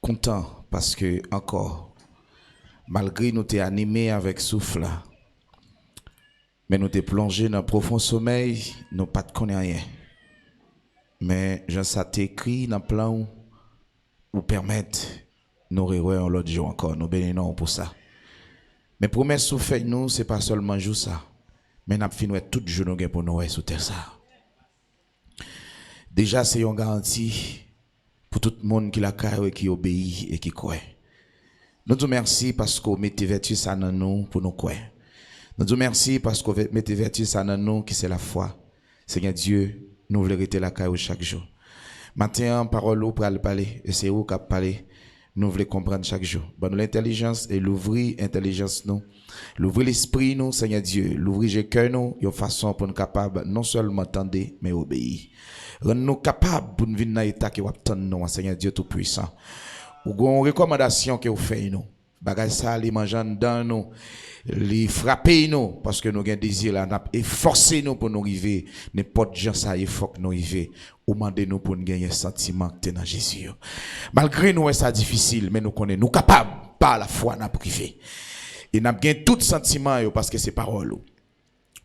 content parce que encore, malgré nous t'es animé avec souffle, mais nous t'es plongé dans un profond sommeil, nous pas de connaître rien. Mais je ça t'écrit dans le plan ou permettre nous revoir l'autre jour encore, nous bénissons pour ça. Mais promesse sous fait nous, c'est pas seulement jour ça, mais nous finissons tout jour nous pour nous sous terre ça. Déjà c'est une garantie pour tout le monde qui la carrière qui obéit et qui croit. Nous te merci parce que vous mettez vertu ça dans nous pour nous croire. Nous te merci parce que vous mettez vertu ça dans nous qui c'est la foi. Seigneur Dieu, nous voulons rester la carrière chaque jour. Matin, parole ou pour parler, et c'est où qu'a parler. Nous voulons comprendre chaque jour. Bon, l'intelligence et l'ouvrir intelligence nous. L'ouvrir l'esprit nous, Seigneur Dieu. L'ouvrir le cœur nous, de façon pour nous capables non seulement attendre, mais obéir. Rends-nous capables pour nous venir dans l'état qui va attendre nous, Seigneur Dieu Tout-Puissant. Ou une recommandation que vous faites nous. Bagay ça, les mangeant dans nous, les frapper nous, parce que nous avons un désir là, et forcer nous pour nous arriver. N'importe gens ça, il faut que nous arrivions. Ou demander nous pour nous gagner un sentiment que dans Jésus. Malgré nous, c'est difficile, mais nous connaissons, nous capables, par la foi, nous privé. Et nous avons gagné tout sentiment parce que c'est parole.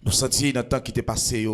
Nous sentions dans le temps qui était passé,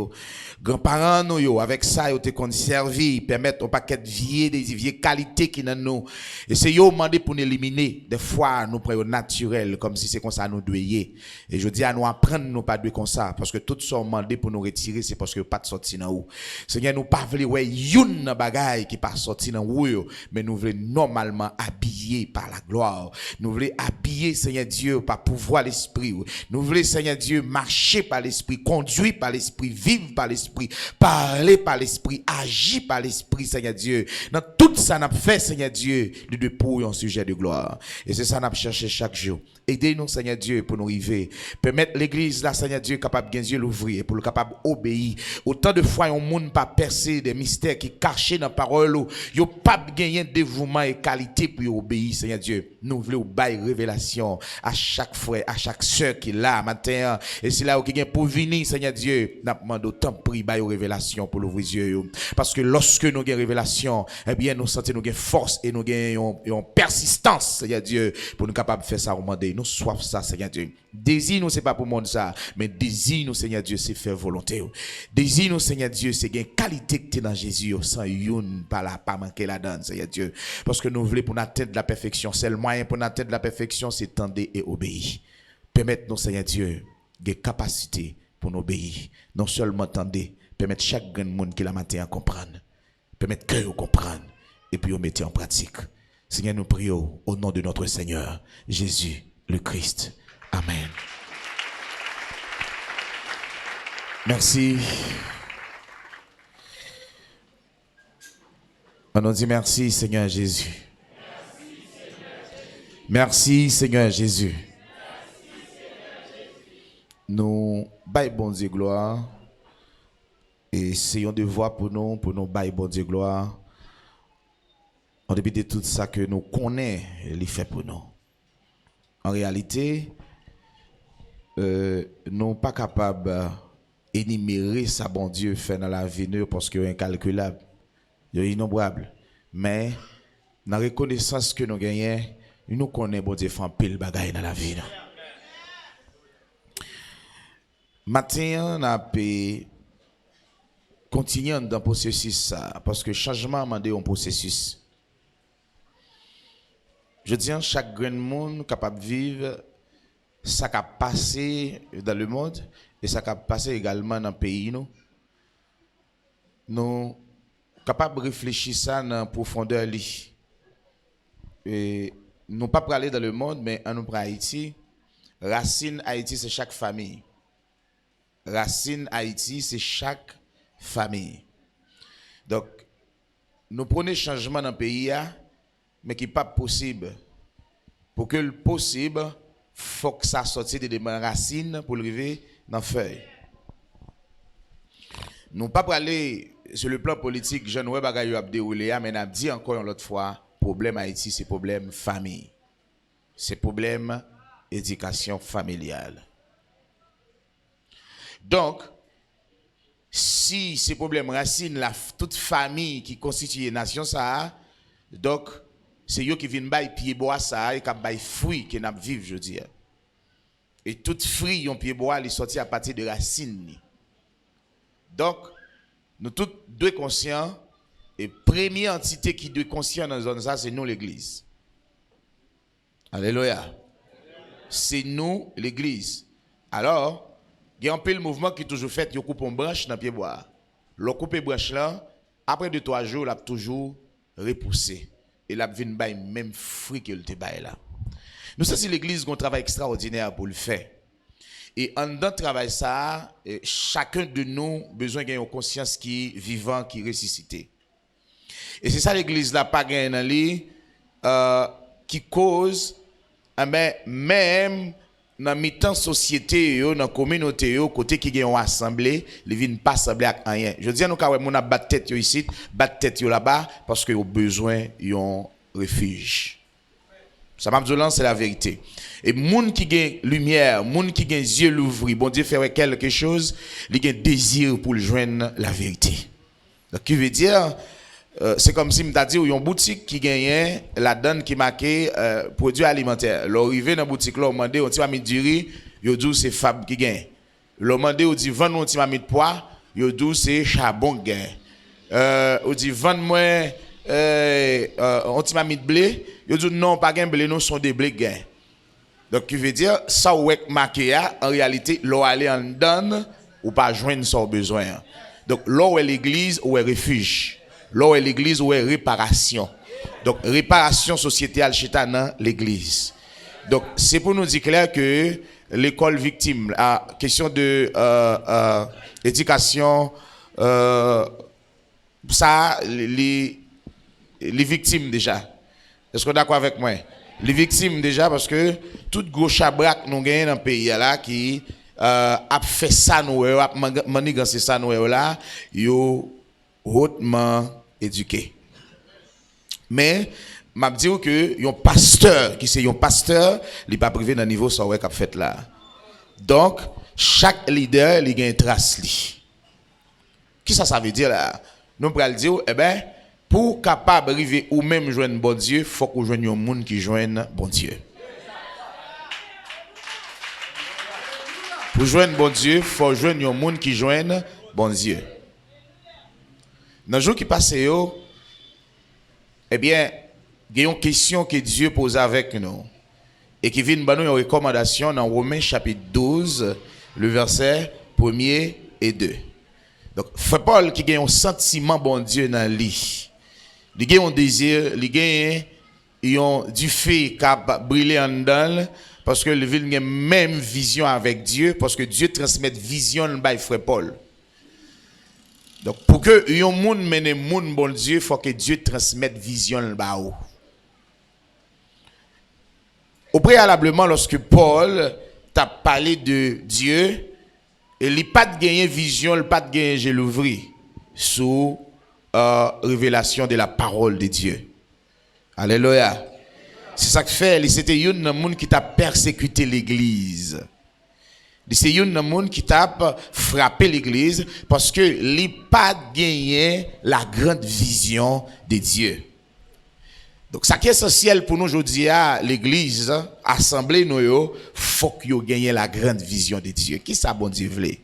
grands-parents nous, avec ça, ils ont servi, permettre au paquet de vieilles qualités qui dans nous. Et c'est eux demandé pour nous éliminer. Des fois, nous prenons naturel, comme si c'est comme ça nous doyer. Et je dis à nous apprendre, nous pas de comme ça, parce que tout sont demandé pour nous retirer, c'est parce que pas de sortir dans où. Seigneur, nous pas voulons, ouais, youn bagaille qui pas sorti dans où, mais nous voulons normalement habiller par la gloire. Nous voulons habiller, Seigneur Dieu, par pouvoir l'esprit. Nous voulons, Seigneur Dieu, marcher par l'esprit. Conduit par l'esprit, vivre par l'esprit, parler par l'esprit, agir par l'esprit, Seigneur Dieu. Dans tout ça, n'a fait, Seigneur Dieu, de dépouiller un sujet de gloire. Et c'est ça, n'a cherché chaque jour. Aidez-nous, Seigneur Dieu, pour nous arriver. Permettre l'église, là, Seigneur Dieu, capable de Dieu l'ouvrir, pour le capable d'obéir. Autant de fois, un monde pas percé des mystères qui cachés dans la parole, il n'y a pas gagné dévouement et qualité pour obéir, Seigneur Dieu. Nous voulons bailler révélation à chaque frère, à chaque soeur qui est là, matin. Et c'est là où il y a pour venir, Seigneur Dieu, nous demandons autant de prier bailler révélation pour l'ouvrir les yeux. Parce que lorsque nous avons révélation, eh bien, nous sentons nous avons force et nous avons persistance, Seigneur Dieu, pour nous capables de faire ça au monde. Nous soif ça, Seigneur Dieu. Désir nous, c'est pas pour le monde ça, mais désir nous, Seigneur Dieu, c'est faire volonté. Désir nous, Seigneur Dieu, c'est une qualité que tu es dans Jésus, sans une, pas manquer la donne, Seigneur Dieu. Parce que nous voulons pour atteindre la perfection. C'est le moyen pour atteindre la perfection, c'est tendre et obéir. Permettez-nous, Seigneur Dieu, des capacités pour nous obéir. Non seulement tendre, permettre chaque grand monde qui la matin à comprendre. Permettre que vous comprendre. Et puis vous mettez en pratique. Seigneur, nous prions au nom de notre Seigneur, Jésus, le Christ. Amen. Merci. On nous dit merci, Seigneur Jésus. Merci, Seigneur Jésus. Nous baillons bon Dieu gloire. Et c'est un devoir pour nous bailler bon Dieu gloire. En dépit de tout ça que nous connaissons, il fait pour nous. En réalité, nous ne sommes pas capables d'énumérer ça, bon Dieu, fait dans la vie parce qu'il est incalculable, il est innombrable. Mais, dans la reconnaissance que nous gagnons, nous connaissons, bon Dieu, fait pile bagaille dans la vie. Maintenant, on a continuer dans le processus ça, parce que changement a demandé un processus. Je dis à chaque grand monde capable de vivre ça qui a passé dans le monde et ça qui a passé également dans le pays. Nous capables de réfléchir ça dans la profondeur. Et nous pas aller dans le monde, mais en nous pour Haïti. Racine Haïti, c'est chaque famille. Racine Haïti, c'est chaque famille. Donc, nous prenons changement dans le pays, mais qui n'est pas possible. Pour que le possible, il faut que ça sorte de mes racines pour arriver dans la feuille. Nous ne pouvons pas aller sur le plan politique, je ne sais pas si vous déroulé, mais nous avons dit encore une autre fois, problème Haïti, c'est problème famille. C'est problème éducation familiale. Donc, si ces problèmes racines, toute famille qui constitue la nation, ça, donc, c'est eux qui viennent bailler pied bois ça et qui bailler fruit qui n'a vivre je dis. Et tout fruit yon pied bois il sorti à partir de racines. Donc nous tous deux conscients et première entité qui doit conscient dans zone ça c'est nous l'église. Alléluia. C'est nous l'église. Alors, il y a un peu le mouvement qui est toujours fait, il coupe une branche dans pied bois. Le coupe branche là, après 2-3 jours, il a toujours repoussé et il a vinn bay même fruit que le te bay là. Nous ça c'est l'église qui a un travail extraordinaire pour le faire. Et en dedans travail ça, chacun de nous besoin d'avoir une conscience qui est vivant, qui est ressuscité. Et c'est ça l'église là pas gagne dans lui qui cause même dans mi-temps société dans la communauté côté qui gagne assemblée, ils viennent pas assembler avec rien. Je dis à nous quand on a battre tête ici, battre tête là-bas parce que ont besoin d'un refuge. Ça m'a dit c'est la vérité. Et moun qui gagne lumière, moun qui gagne yeux l'ouvri, bon Dieu fait quelque chose, il gagne désir pour joindre la vérité. Donc qui veut dire c'est comme si m'ta dit une boutique qui gagne la donne qui marqué produits alimentaires. L'arrivée dans boutique là, on demande on ti va mettre du riz, yo dit c'est Fab qui gagne. Le demande on dit vendre on ti va mettre poids, yo dit c'est Charbon qui gagne. On dit vendre moi on ti va mettre blé, yo dit non pas gain blé non sont des blé qui gagne. Donc qui veut dire ça ouais marqué en réalité l'eau aller en donne ou pas joindre son besoin. Donc l'eau est l'église ou est refuge. L'eau est l'église ou est réparation. Donc réparation sociétale chez dans l'église. Donc c'est pour nous dire clair que l'école victime, la question de éducation, ça les victimes déjà. Est-ce que vous êtes d'accord avec moi? Les victimes déjà parce que tout gros chabrak nous gagne dans le pays là qui a fait ça nous a manigancé ça nous là yo hautement éduqué. Mais m'a dit que un pasteur qui c'est un pasteur, il pas privé dans niveau ça ouais qu'a fait là. Donc chaque leader il a une trace li. Qui ça veut dire là? Nous pral dire eh ben pour capable arriver ou même joindre bon Dieu, faut qu'on joigne un monde qui joigne bon Dieu. Pour joindre bon Dieu, faut joindre un monde qui joigne bon Dieu. Dans le jour qui passe, eh bien, il y a une question que Dieu pose avec nous. Et qui vient nous donner une recommandation dans Romains chapitre 12, le verset 1er et 2. Donc, frère Paul qui a un sentiment bon Dieu dans lui. Il a un désir, il a du feu qui a brûlé en dedans. Parce que le ville a même vision avec Dieu. Parce que Dieu transmet vision par frère Paul. Donc, pour que yon moun mène moun bon Dieu, il faut que Dieu transmette vision là-bas. Au préalablement, lorsque Paul t'a parlé de Dieu, il n'a pas de gagner vision, il n'a pas de gagner j'ai l'ouvri sous révélation de la parole de Dieu. Alléluia. C'est ça que fait, c'était yon moun qui t'a persécuté l'église. C'est une monde qui t'a frappé l'église parce que il pas gagné la grande vision de Dieu. Donc ça qui est essentiel pour nous aujourd'hui à l'église, assemblée nous faut que gagné la grande vision de Dieu. Qui ça bon Dieu veut?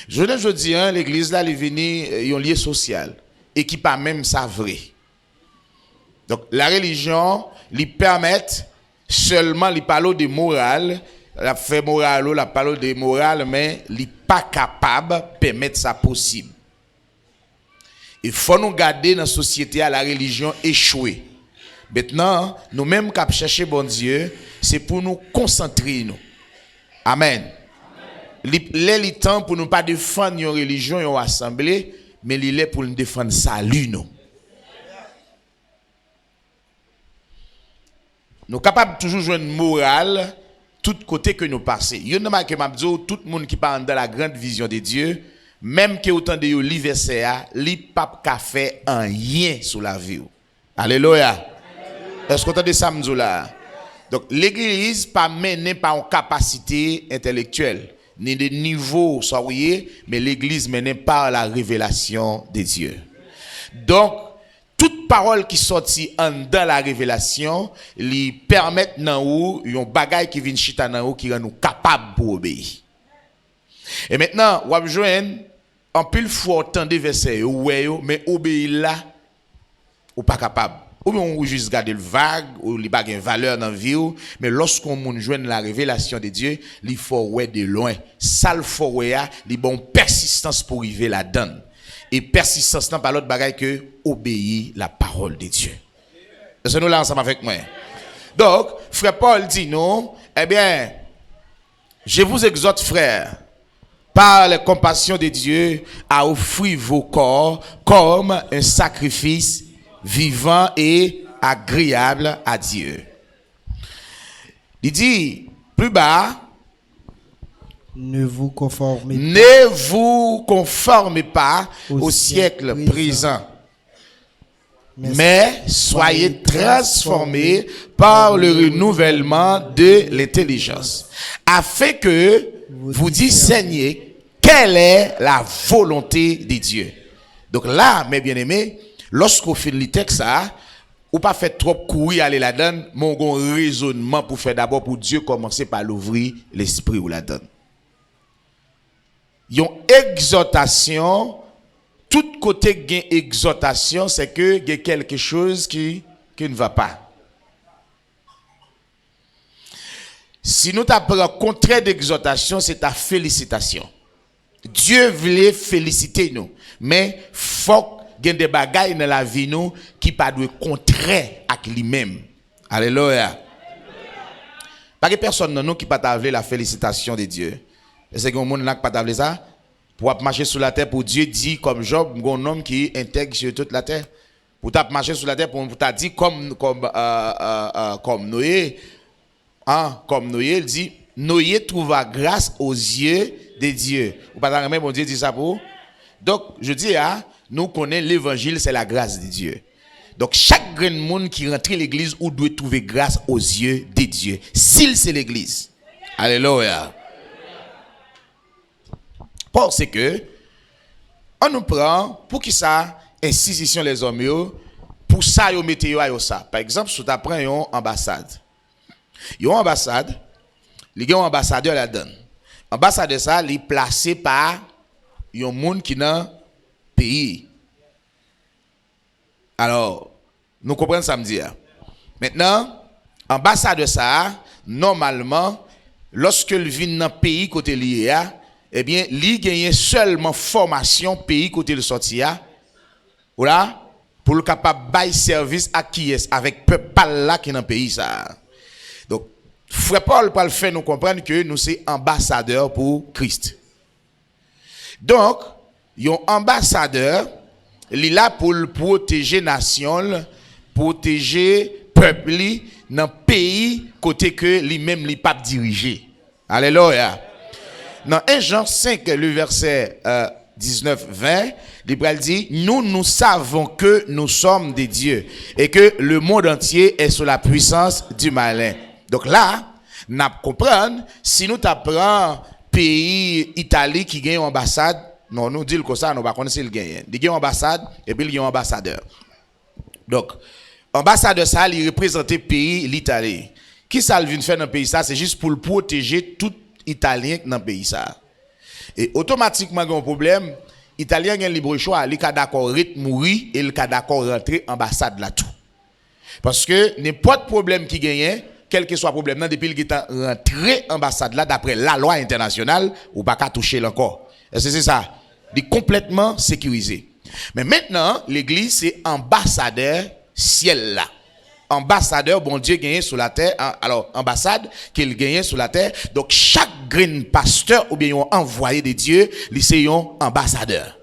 Je dis l'église là est venu un lien social et qui pas même ça vrai. Donc la religion lui permet seulement lui parler de morale. La fait morale, la parole de morale, mais il n'est pas capable de permettre ça possible. Il faut nous garder dans la société à la religion échouée. Maintenant, nous-mêmes qui cherchons bon Dieu, c'est pour nous concentrer. Nous. Amen. Il est temps pour nous pas défendre une religion, une assemblée, mais il est pour nous défendre salut. Nous sommes capables de toujours jouer une morale. Tout côté que nous passons. Il y a que tout le monde qui parle dans la grande vision de Dieu, même que autant de li verset a, li pas ka fait un rien sur la vie. Alléluia. Est-ce que vous entendez ça là? Donc l'église pas menée par une capacité intellectuelle ni de niveau soyez, mais l'église menée par la révélation de Dieu. Donc toute parole qui sortit en dans la révélation, lui permettent nan ou yon bagay qui vient chita nan ou qui rend nous capables pour obéir. Et maintenant, ou joindre en pile fois autant de versets mais obéir là ou pas capable. Ou bien on juste garder le vague ou li pas gain valeur dans vie mais lorsqu'on moun joindre la révélation de Dieu, il faut ouais de loin. Ça le faut ouais li bon persistance pour arriver la donne. Et persistance n'a pas l'autre bagaille que obéir la parole de Dieu. Est-ce que nous là ensemble avec moi? Donc, frère Paul dit non, eh bien, je vous exhorte frères, par la compassion de Dieu, à offrir vos corps comme un sacrifice vivant et agréable à Dieu. Il dit, plus bas, ne vous conformez pas au siècle présent, mais soyez transformés par le renouvellement de l'intelligence, afin que vous discerniez quelle est la volonté de Dieu. Donc là, mes bien-aimés, lorsqu'on fait le texte, ça, ou pas fait trop courir aller là-dedans, mon bon raisonnement pour faire d'abord pour Dieu commencer par l'ouvrir l'esprit ou la donne. Yon exhortation, tout côté gain exhortation, c'est que il y a quelque chose qui ne va pas. Si nous t'apprenons contraire d'exhortation, c'est ta félicitation. Dieu voulait féliciter nous, mais faut qu'il y ait des bagailles dans la vie nous qui pas de contraire avec lui-même. Alléluia. Pas que personne dans nous qui pas t'avler la félicitation de Dieu. Est-ce que monde n'a pas t'avler ça pour marcher sur la terre pour Dieu dit comme Job, un homme qui intègre sur toute la terre. Pour marcher sur la terre pour t'a dit comme Noé. Comme Noé, il dit, Noé trouva grâce aux yeux de Dieu. Ou pas même bon Dieu dit ça pour. Donc, je dis, nous connaissons l'évangile, c'est la grâce de Dieu. Donc, chaque grand monde qui rentre à l'église, ou doit trouver grâce aux yeux de Dieu. S'il c'est l'église. Alléluia. Parce que, on nous prend, pour qui ça, institution les hommes, pour ça, ils mettent ça. Par exemple, si tu apprends une ambassade. Une ambassade, il y a un ambassadeur là-dedans. Ambassadeur ça, il est placé par un monde qui dans le pays. Alors, nous comprenons ça me dire. Maintenant, ambassadeur ça, normalement, lorsque il vient dans le pays côté lié, eh bien, il gagne seulement formation pays côté le sorti voilà, pour le capable bail service à qui est avec peuple là qui dans le pays ça. Donc, frère Paul va le faire nous comprendre que nous sommes ambassadeurs pour Christ. Donc, un ambassadeur, il est là pour protéger nation, protéger peuple dans le pays côté que lui-même n'est pas dirigé. Alléluia. Dans 1 Jean 5, le verset 19-20, l'Hébreu dit, nous savons que nous sommes des dieux et que le monde entier est sous la puissance du malin. Donc là, nous comprenons, si nous apprenons pays Italie qui gagne une ambassade, non, nous disons que ça, nous ne connaissons pas le gagne. Il y a une ambassade et puis il y a un ambassadeur. Donc, ambassadeur ça, il représente le pays l'Italie. Qui ça vient faire dans le pays ça, c'est juste pour le protéger tout Italien dans le pays ça. Et automatiquement, il y a un problème. Italien a un libre choix, il est d'accord de mourir et il est d'accord de rentrer ambassade là tout. Parce que n'importe problème qui gagne, quel que soit le problème, depuis qu'il est rentré ambassade là, d'après la loi internationale, ou pas qu'à toucher encore. Est-ce que c'est ça? Il est complètement sécurisé. Mais maintenant, l'église, c'est ambassadeur ciel là. Ambassadeur, bon Dieu, gagné sur la terre. Alors, ambassade, qu'il gagne sur la terre. Donc, chaque green pasteur ou bien un envoyé de Dieu, c'est un ambassadeur.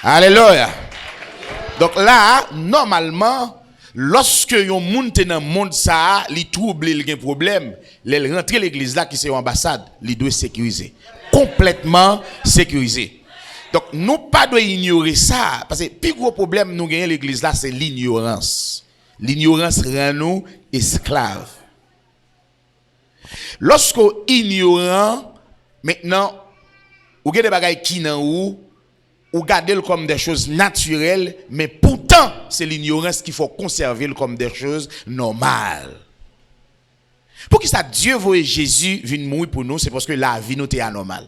Alléluia. Donc là, normalement, lorsque yon moun te dans monde ça, li trouble, il y a un problème, il rentre l'église là qui c'est une ambassade, il doit sécuriser. Complètement sécurisé. Donc nous pas doit ignorer ça parce que le plus gros problème nous gagnons l'église là c'est l'ignorance. L'ignorance rend nous esclaves. Lorsqu'on ignorant maintenant ou gen des bagages qui nan ou ou garder comme des choses naturelles, mais pourtant, c'est l'ignorance qu'il faut conserver comme des choses normales. Pour qui ça Dieu voit Jésus venir mourir pour nous, c'est parce que la vie nous était anormale.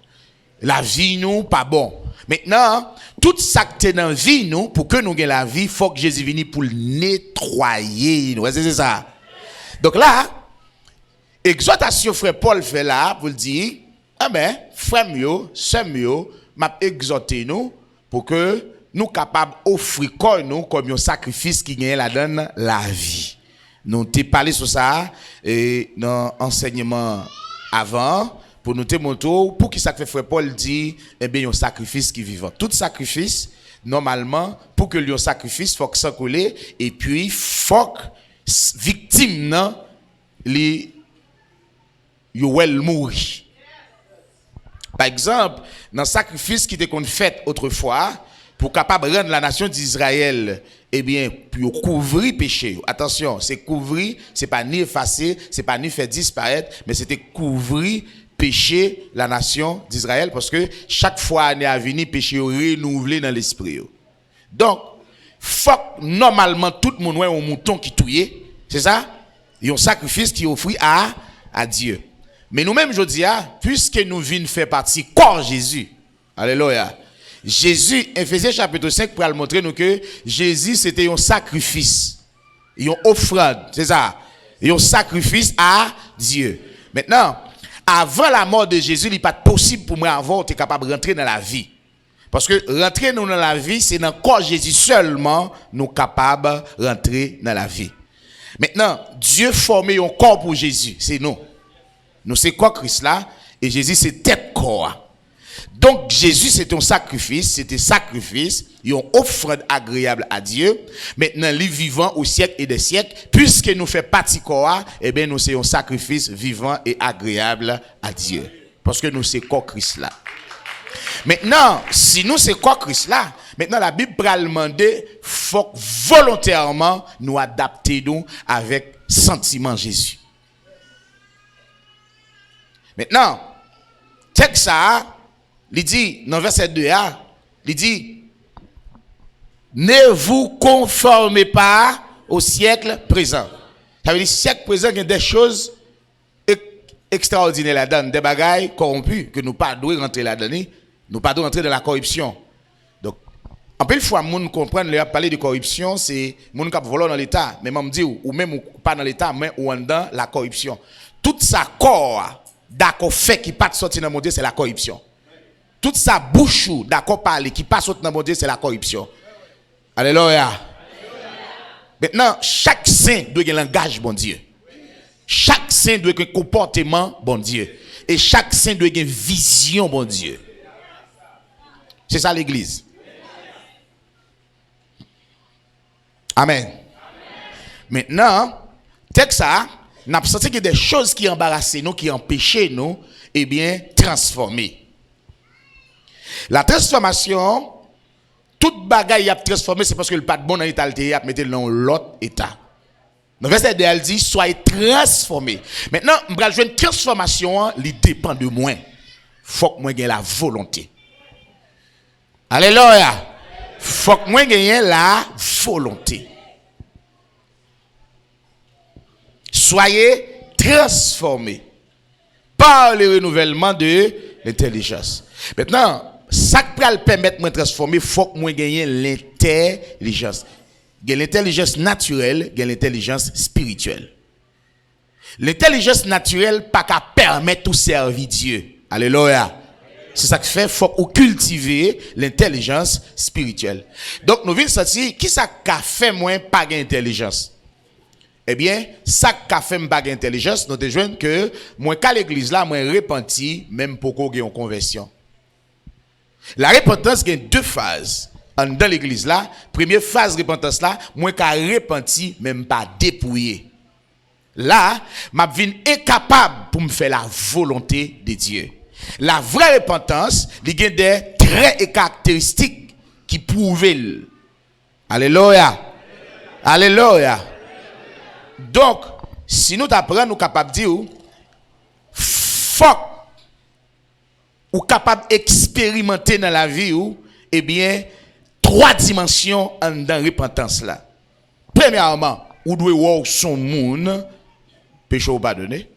La vie nous pas bon. Maintenant, tout ça qui est dans la vie nous, pour que nous ayons la vie, il faut que Jésus vienne pour le nettoyer. C'est ça. Donc là, exhortation frère Paul fait là pour le dire, ah ben, frère mio, sœur mio, m'a exhorté nous pour que nous capables d'offrir corps nous comme un sacrifice qui gagne la donne la vie. Nous t'ai parlé sur ça et dans enseignement avant pour nous te montrer pour qui ça fait frère Paul dit eh bien un sacrifice qui vivant. Tout sacrifice normalement pour que le sacrifice faut que ça coller et puis faut que victime non li yo wel mourir. Par exemple, dans le sacrifice qui était qu'on fait autrefois, pour capable rendre la nation d'Israël, eh bien, pour couvrir péché. Attention, c'est couvrir, c'est pas ni effacer, c'est pas ni faire disparaître, mais c'était couvrir péché la nation d'Israël, parce que chaque fois année à venir, péché renouvelé dans l'esprit. Donc, faut normalement tout le monde ait un mouton qui touille, c'est ça? Il y a un sacrifice qui est offert à Dieu. Mais nous-mêmes, je dis, puisque nous venons faire partie corps Jésus, alléluia. Jésus, Ephésiens chapitre 5, pour montrer nous que Jésus, c'était un sacrifice, une offrande, c'est ça, un sacrifice à Dieu. Maintenant, avant la mort de Jésus, il n'est pas possible pour moi avoir été capable de rentrer dans la vie. Parce que rentrer nous dans la vie, c'est dans le corps Jésus seulement nous capables de rentrer dans la vie. Maintenant, Dieu formait un corps pour Jésus, c'est nous. Nous, c'est quoi Christ là? Et Jésus, c'est tête corps. Donc, Jésus, c'est un sacrifice, c'était sacrifice, une offrande agréable à Dieu. Maintenant, lui vivant au siècle et des siècles, puisque nous fait partie corps, eh bien, nous, c'est un sacrifice vivant et agréable à Dieu. Parce que nous, c'est quoi Christ là? Maintenant, si nous, c'est quoi Christ là? Maintenant, la Bible va demander, faut volontairement nous adapter nous avec sentiment Jésus. Maintenant, texte ça, il dit, dans verset 2a, il dit, ne vous conformez pas au siècle présent. Ça veut dire, siècle présent, il y a des choses extraordinaires là-dedans, des bagailles corrompues, que nous ne devons pas rentrer là-dedans, nous ne devons pas rentrer dans la corruption. Donc, en peu de fois, les gens comprennent, les parler de corruption, c'est les gens qui volent dans l'État, mais même dit, ou même pas dans l'État, mais ou dans la corruption. Tout ça corps, d'accord, fait qui pas sortir dans le monde, c'est la corruption. Toute sa bouche d'accord parler qui passe dans le monde, c'est la corruption. Alléluia. Maintenant, chaque saint doit avoir un langage, bon Dieu. Chaque saint doit avoir un comportement, bon Dieu. Et chaque saint doit avoir une vision, bon Dieu. C'est ça l'église. Amen. Maintenant, texte ça, n'a pas senti qu'il y a des choses qui embarrassent nous, qui empêchent nous, eh bien, transformer. La transformation, toute bagaille a transformé, c'est parce que le pas de bon dans l'état, il a mis dans l'autre état. Dans le verset 2, elle dit, soyez transformés. Maintenant, je vais jouer une transformation, il dépend de moi. Il faut que moi ait la volonté. Alléluia. Il faut que moi ait la volonté. Soyez transformés par le renouvellement de l'intelligence. Maintenant, ça qui peut permettre de me transformer, il faut que moi gagne l'intelligence. L'intelligence naturelle, l'intelligence spirituelle. L'intelligence naturelle pas qu'à permettre tout servir Dieu. Alléluia. C'est ça qui fait faut cultiver l'intelligence spirituelle. Donc nous venons sortir qui ça qu'a fait moins pas d'intelligence. Eh bien, ça qu'a fait pas d'intelligence, nous te joignent que moi qu'à l'église là, moi repenti même pour qu'on ait une conversion. La repentance il y a deux phases. Dans l'église là, première phase de repentance là, moi qu'à repenti même pas dépouillé. Là, m'a vinn incapable pour me faire la volonté de Dieu. La vraie repentance, il y a des traits et caractéristiques qui prouvent. Alléluia. Alléluia. Donc, si nous apprenons, nous sommes capables de dire, faut ou capable d'expérimenter dans la vie, eh bien, 3 dimensions dans repentance là. Premièrement, ou doit voir son monde péché ou pardonné.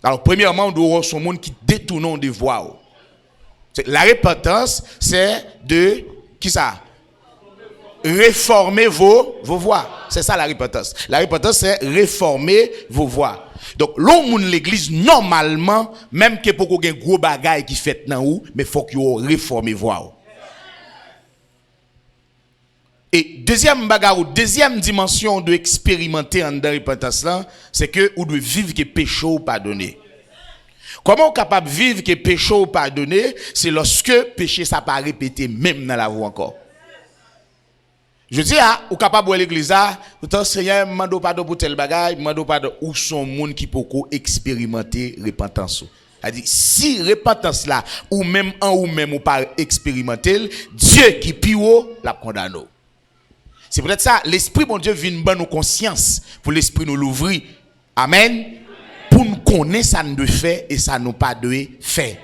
Alors premièrement, on doit voir son monde qui détourne des voies. La repentance, c'est de qui ça? Réformer vos voies. C'est ça la repentance. La repentance, c'est réformer vos voies. Donc, l'homme l'église, normalement, même que pour qu'on ait un gros bagage qui fait dans ou, mais il faut qu'il réforme vos voies. Et deuxième bagarre, deuxième dimension de expérimenter en dans repentance là, c'est que ou de vivre que péché ou pardonné. Comment on est capable de vivre que péché ou pardonné, c'est lorsque péché ça pas répété même dans la voie encore. Je dis ou capable de l'église là, autant Seigneur mando pardon pour tel bagage, mando pardon ou son monde qui peut expérimenter repentance. C'est-à-dire, si repentance là ou même en ou même ou pas expérimenter, Dieu qui pio la condamne. C'est peut-être ça, l'esprit bon Dieu vient dans nos consciences pour l'esprit nous l'ouvrir. Amen. Pour nous connaître ça nous de faire et ça nous pas de faire.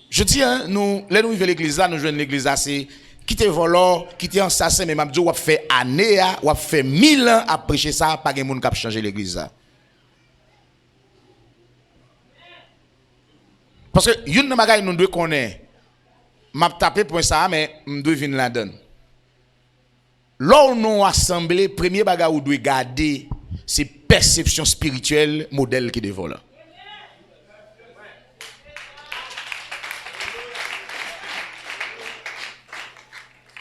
Je dis nous là nous vivons l'église là, nous joignons l'église là, c'est quitter voleur, quitter assassin, mais m'a dit ou fait année ou fait 1000 ans à prêcher ça, pas de monde qui a changé l'église là. Parce que une bagaille nous devons connaître. M'a tapé pour ça mais nous devons venir là-dedans. Là où nous assemblés, premier bagage où nous devons garder, c'est perception spirituelle, modèle qui devant là.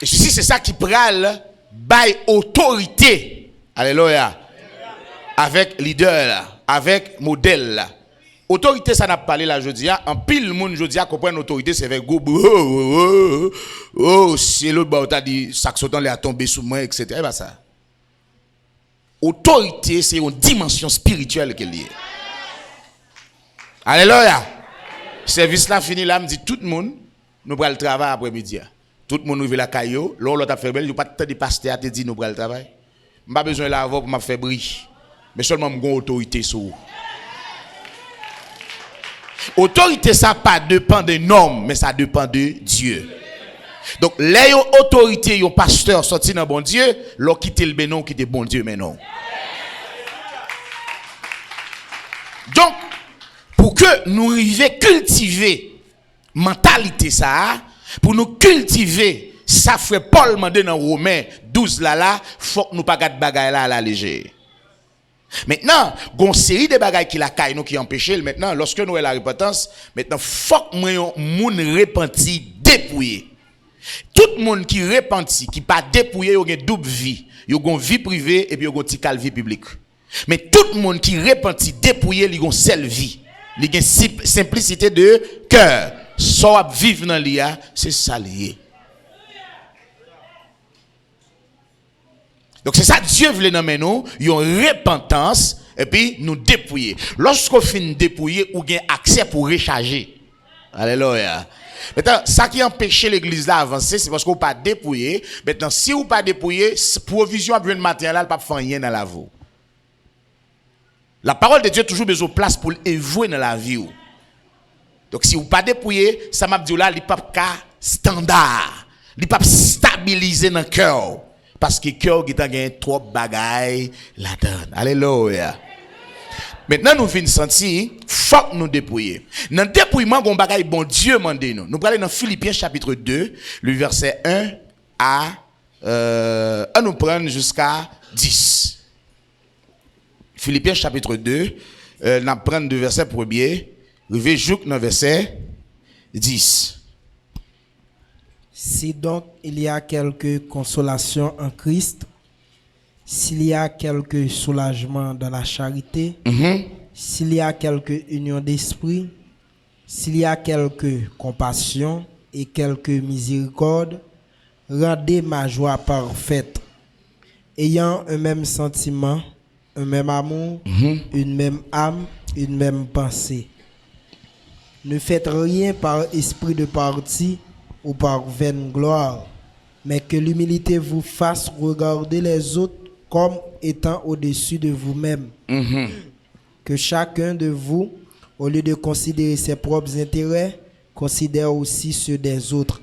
Et ceci, c'est ça qui pral bail autorité. Alléluia. Avec leader là, avec modèle là. Autorité, ça n'a pas parlé là, je dis, en pile monde, je dis, comprendre autorité, c'est avec go, c'est l'autre, bah, t'as dit, ça sautant, il a tombé sous moi, etc. Et bah, ça. Autorité, c'est une dimension spirituelle qui est liée. Alléluia. Service là, fini là, me dit, tout le monde, nous prenons le travail après-midi. Tout le monde ouvre la caillou, l'autre a fait belle, il n'y a pas de temps de pasteur à te dire, nous prenons le travail. Je n'ai pas besoin de l'avoir pour me faire briller. Mais seulement, je une autorité sur vous. Autorité, ça pas dépend des normes, mais ça dépend de Dieu. Donc, les autorités, les pasteurs sortis dans bon Dieu, leur quitter le bénon, quitter bon Dieu, mais non. Donc, pour que nous arrivions à cultiver mentalité ça, pour nous cultiver, ça fait Paul mandé dans Romains 12 là, faut que nous pas garder bagaille là à la légère. Maintenant, gon série de bagailles qui la caille nous qui empêche maintenant lorsque nous avons la repentance, maintenant faut que moun repenti dépouillé. Tout le monde qui repenti, qui pas dépouillé, il a une double vie. Il a une vie privée et puis il a une petite vie publique. Mais tout le monde qui repenti dépouillé, il a une seule vie. Il a une simplicité de cœur. Soit vivre dans l'IA, c'est ça lié. Donc c'est ça Dieu voulait nommer nous, une repentance et puis nous dépouiller. Lorsqu'on finit dépouiller, ou gain accès pour recharger. Alléluia. Maintenant, ça qui empêche l'église là avancer, c'est parce qu'on pas dépouiller. Maintenant, si ou pas dépouiller, provision à besoin de matériel là, pas faire rien dans la vie. La parole de Dieu toujours besoin de place pour évoluer dans la vie. Donc si ou pas dépouiller, ça m'a dit là, il pas standard, il pas stabiliser dans le cœur. Parce que le cœur qui a gagné trop de bagailles là-dedans. Alléluia. Maintenant, nous venons sentir, faut que nous dépouiller. Dans le dépouillement, bon bagaille, bon Dieu m'a dit nous. Nous parlons dans Philippiens chapitre 2, le verset 1 à nous prendre jusqu'à 10. Philippiens chapitre 2, nous prenons le verset 1er, arrivé jusqu'au verset 10. Si donc il y a quelque consolation en Christ, s'il y a quelque soulagement dans la charité, s'il y a quelque union d'esprit, s'il y a quelque compassion et quelque miséricorde, rendez ma joie parfaite, ayant un même sentiment, un même amour, une même âme, une même pensée. Ne faites rien par esprit de parti ou par vaine gloire, mais que l'humilité vous fasse regarder les autres comme étant au-dessus de vous-même. Que chacun de vous, au lieu de considérer ses propres intérêts, considère aussi ceux des autres.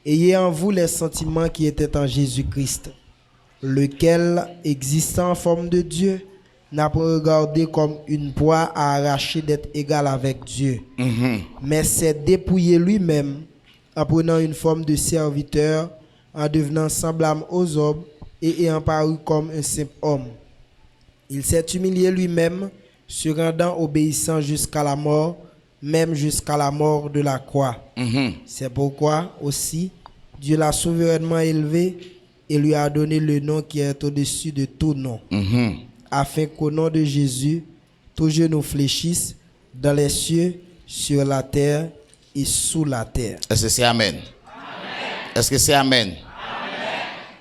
Ayez en vous les sentiments qui étaient en Jésus-Christ, lequel, existant en forme de Dieu, n'a pas regardé comme une proie à arracher d'être égal avec Dieu, mais s'est dépouillé lui-même en prenant une forme de serviteur, en devenant semblable aux hommes et ayant paru comme un simple homme. Il s'est humilié lui-même, se rendant obéissant jusqu'à la mort, même jusqu'à la mort de la croix. C'est pourquoi aussi Dieu l'a souverainement élevé et lui a donné le nom qui est au-dessus de tout nom, afin qu'au nom de Jésus, tout genou fléchisse dans les cieux, sur la terre et sous la terre. Est-ce que c'est Amen? Est-ce que c'est Amen?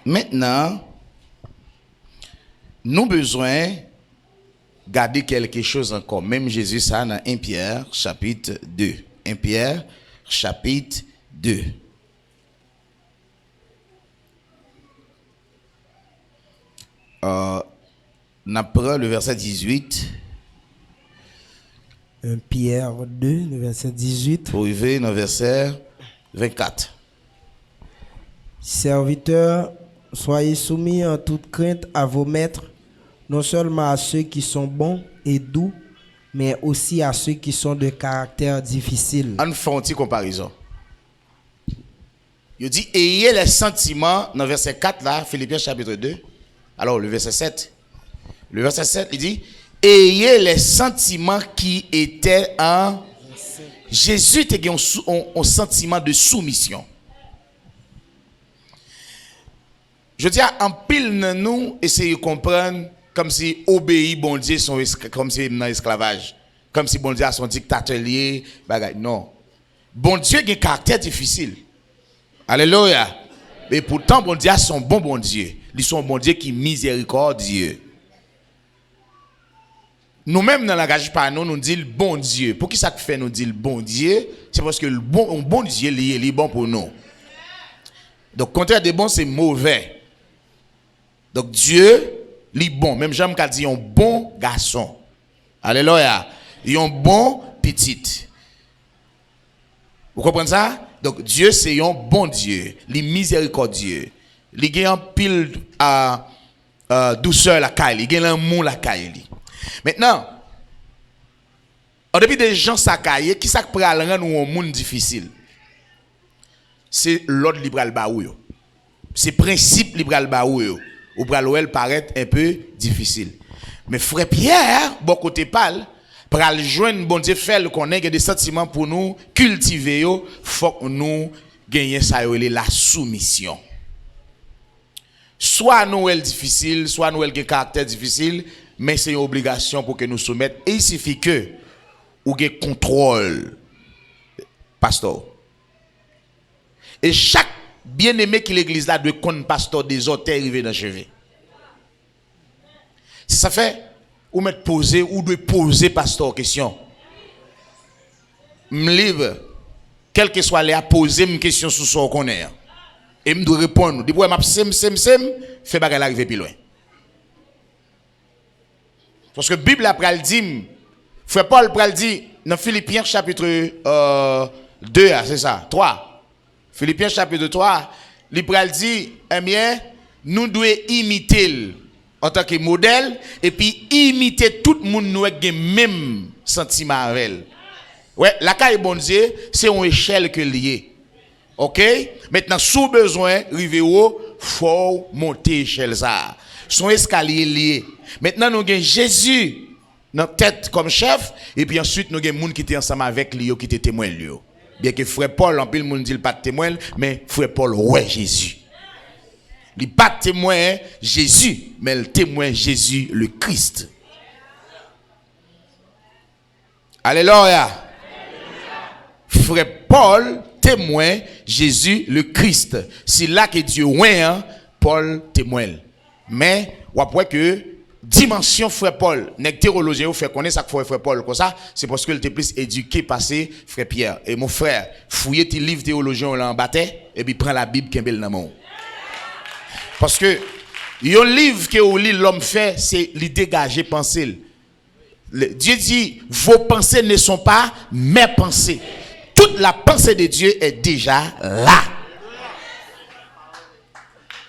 Maintenant, nous avons besoin garder quelque chose encore. Même Jésus, ça, dans 1 Pierre, chapitre 2. 1 Pierre, chapitre 2. On apprend le verset 18. 1 Pierre 2, le verset 18. Pour arriver dans le verset 24. Serviteurs, soyez soumis en toute crainte à vos maîtres, non seulement à ceux qui sont bons et doux, mais aussi à ceux qui sont de caractère difficile. On fait une petite comparaison. Il dit, ayez les sentiments, dans le verset 4 là, Philippiens chapitre 2. Alors le verset 7. Le verset 7, il dit, ayez les sentiments qui étaient en Jésus était un sentiment de soumission. Je dis en pile nous essayer de comprendre comme si obéir bon Dieu sont comme si dans esclavage, comme si bon Dieu a son dictateur lié, bagay. Non. Bon Dieu a un caractère difficile. Alléluia. Et pourtant bon Dieu a son bon Dieu. Ils sont bon Dieu qui est miséricordieux. Nous-mêmes dans le langage par nous disons le bon Dieu. Pour qui ça fait nous dire le bon Dieu? C'est parce que le bon Dieu est bon pour nous. Donc contraire de bon c'est mauvais. Donc Dieu est bon. Même Jean a dit un bon garçon. Alléluia. Il est un bon petit. Vous comprenez ça? Donc Dieu c'est un bon Dieu. Il est miséricordieux. Il a un pile douceur la caille. Il a un amour la caille. Maintenant, en dépit des gens sakaye, qui ça peut rendre un monde difficile? C'est l'ordre libéral baou. C'est principe libéral baou. Ou pral paraît un peu difficile. Mais frère Pierre, bon côté parle, pral joindre bon Dieu fait qu'on ait des sentiments pour nous cultiver yo, faut que nous gagner ça la soumission. Soit nous est difficile, soit nous est un caractère difficile, mais c'est une obligation pour que nous soumettre. Et il suffit que ou que contrôle pasteur. Et chaque bien-aimé qui l'église là doit connaître pasteur des autres arrivé dans cheveux. Si ça fait ou mettre poser ou doit poser pasteur question. Me libre quel que soit les à poser une question sur ce qu'on est. Et me doit répondre. Dis moi m'a sem fait bagarre arriver plus loin. Parce que la Bible après dit, frère Paul pral dit dans Philippiens chapitre 2, c'est ça, 3. Philippiens chapitre 3, il pral dit, eh bien, nous devons imiter en tant que modèle et puis imiter tout le monde nous avec le même sentiment avec elle. Ouais, la caille bon Dieu, c'est une échelle que lié. OK? Maintenant, sous besoin, rive haut, faut monter l'échelle ça. Son escalier lié. Maintenant, nous avons Jésus dans tête comme chef, et puis ensuite, nous avons des gens qui étaient ensemble avec lui, qui étaient témoins de lui. Bien que frère Paul, en pile, monde dit pas de témoin, mais frère Paul, ouais, Jésus. Il pas de témoin Jésus, mais le témoin Jésus, le Christ. Alléluia. Frère Paul, témoin Jésus, le Christ. C'est là que Dieu ouais, hein, Paul témoin. Mais, après que dimension frère Paul, n'est théologien ou fait connaître ça frère Paul comme ça, c'est parce que il était plus éduqué passé frère Pierre. Et mon frère, fouillez tes livres théologiens là en bataille et puis prends la Bible qui est belle dans mon. Parce que un livre que l'homme fait, c'est lui dégager pensée. Dieu dit vos pensées ne sont pas mes pensées. Tout toute la pensée de Dieu est déjà là.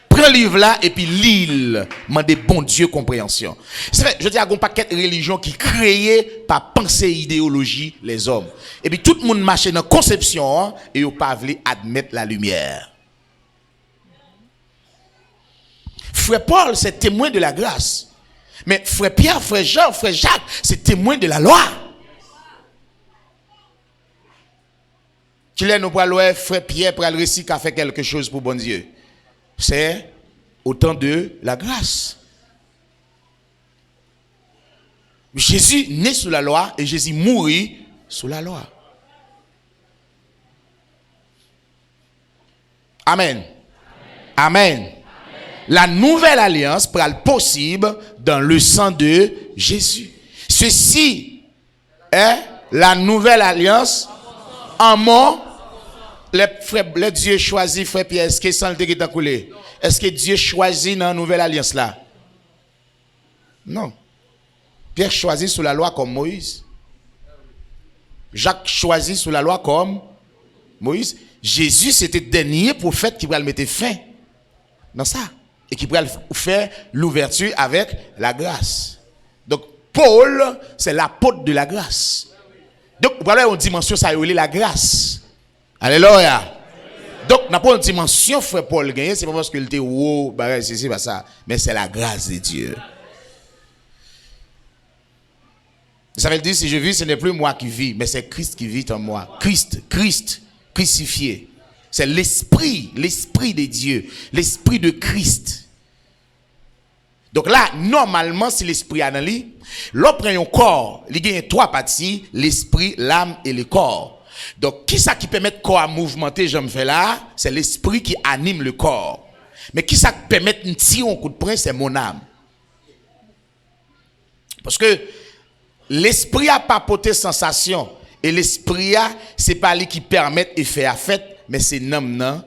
Prends le livre là et puis lis-le. Mandez bon Dieu compréhension. C'est vrai, je dis à un paquet de religions qui créées par pensée idéologie les hommes. Et puis tout le monde marche dans la conception et ils pas voulu admettre la lumière. Frère Paul, c'est témoin de la grâce. Mais frère Pierre, frère Jean, frère Jacques, c'est témoin de la loi. Qu'il est nous pour le frère Pierre pour le récit qu'a fait quelque chose pour bon Dieu. C'est autant de la grâce. Jésus naît sous la loi et Jésus mourit sous la loi. Amen. Amen. La nouvelle alliance sera possible dans le sang de Jésus. Ceci est la nouvelle alliance en mon. Le Dieu choisit, frère Pierre, est-ce que sans le temps coulé? Est-ce que Dieu choisit dans la nouvelle alliance là? Non. Pierre choisit sous la loi comme Moïse. Jacques choisit sous la loi comme Moïse. Jésus, c'était le dernier prophète qui pourrait le mettre fin dans ça. Et qui pourrait faire l'ouverture avec la grâce. Donc, Paul, c'est l'apôtre de la grâce. Donc, voilà une dimension, ça y est la grâce. Alléluia. Donc, n'a pas une dimension, frère Paul gagné, c'est pas parce qu'il était wow, c'est pas ça, mais c'est la grâce de Dieu. Ça veut dire, si je vis, ce n'est plus moi qui vis, mais c'est Christ qui vit en moi. Christ crucifié. C'est l'esprit de Dieu, l'esprit de Christ. Donc là, normalement, si l'esprit a dans lui, l'on prend un corps, il y a trois parties, l'esprit, l'âme et le corps. Donc, qui ça qui permet le corps à mouvementer, je me fais là, c'est l'esprit qui anime le corps. Mais qui ça qui permet de tirer un coup de poing, c'est mon âme. Parce que l'esprit a pas porté sensation. Et l'esprit a, c'est pas lui qui permet effet à fait, mais c'est l'âme, non?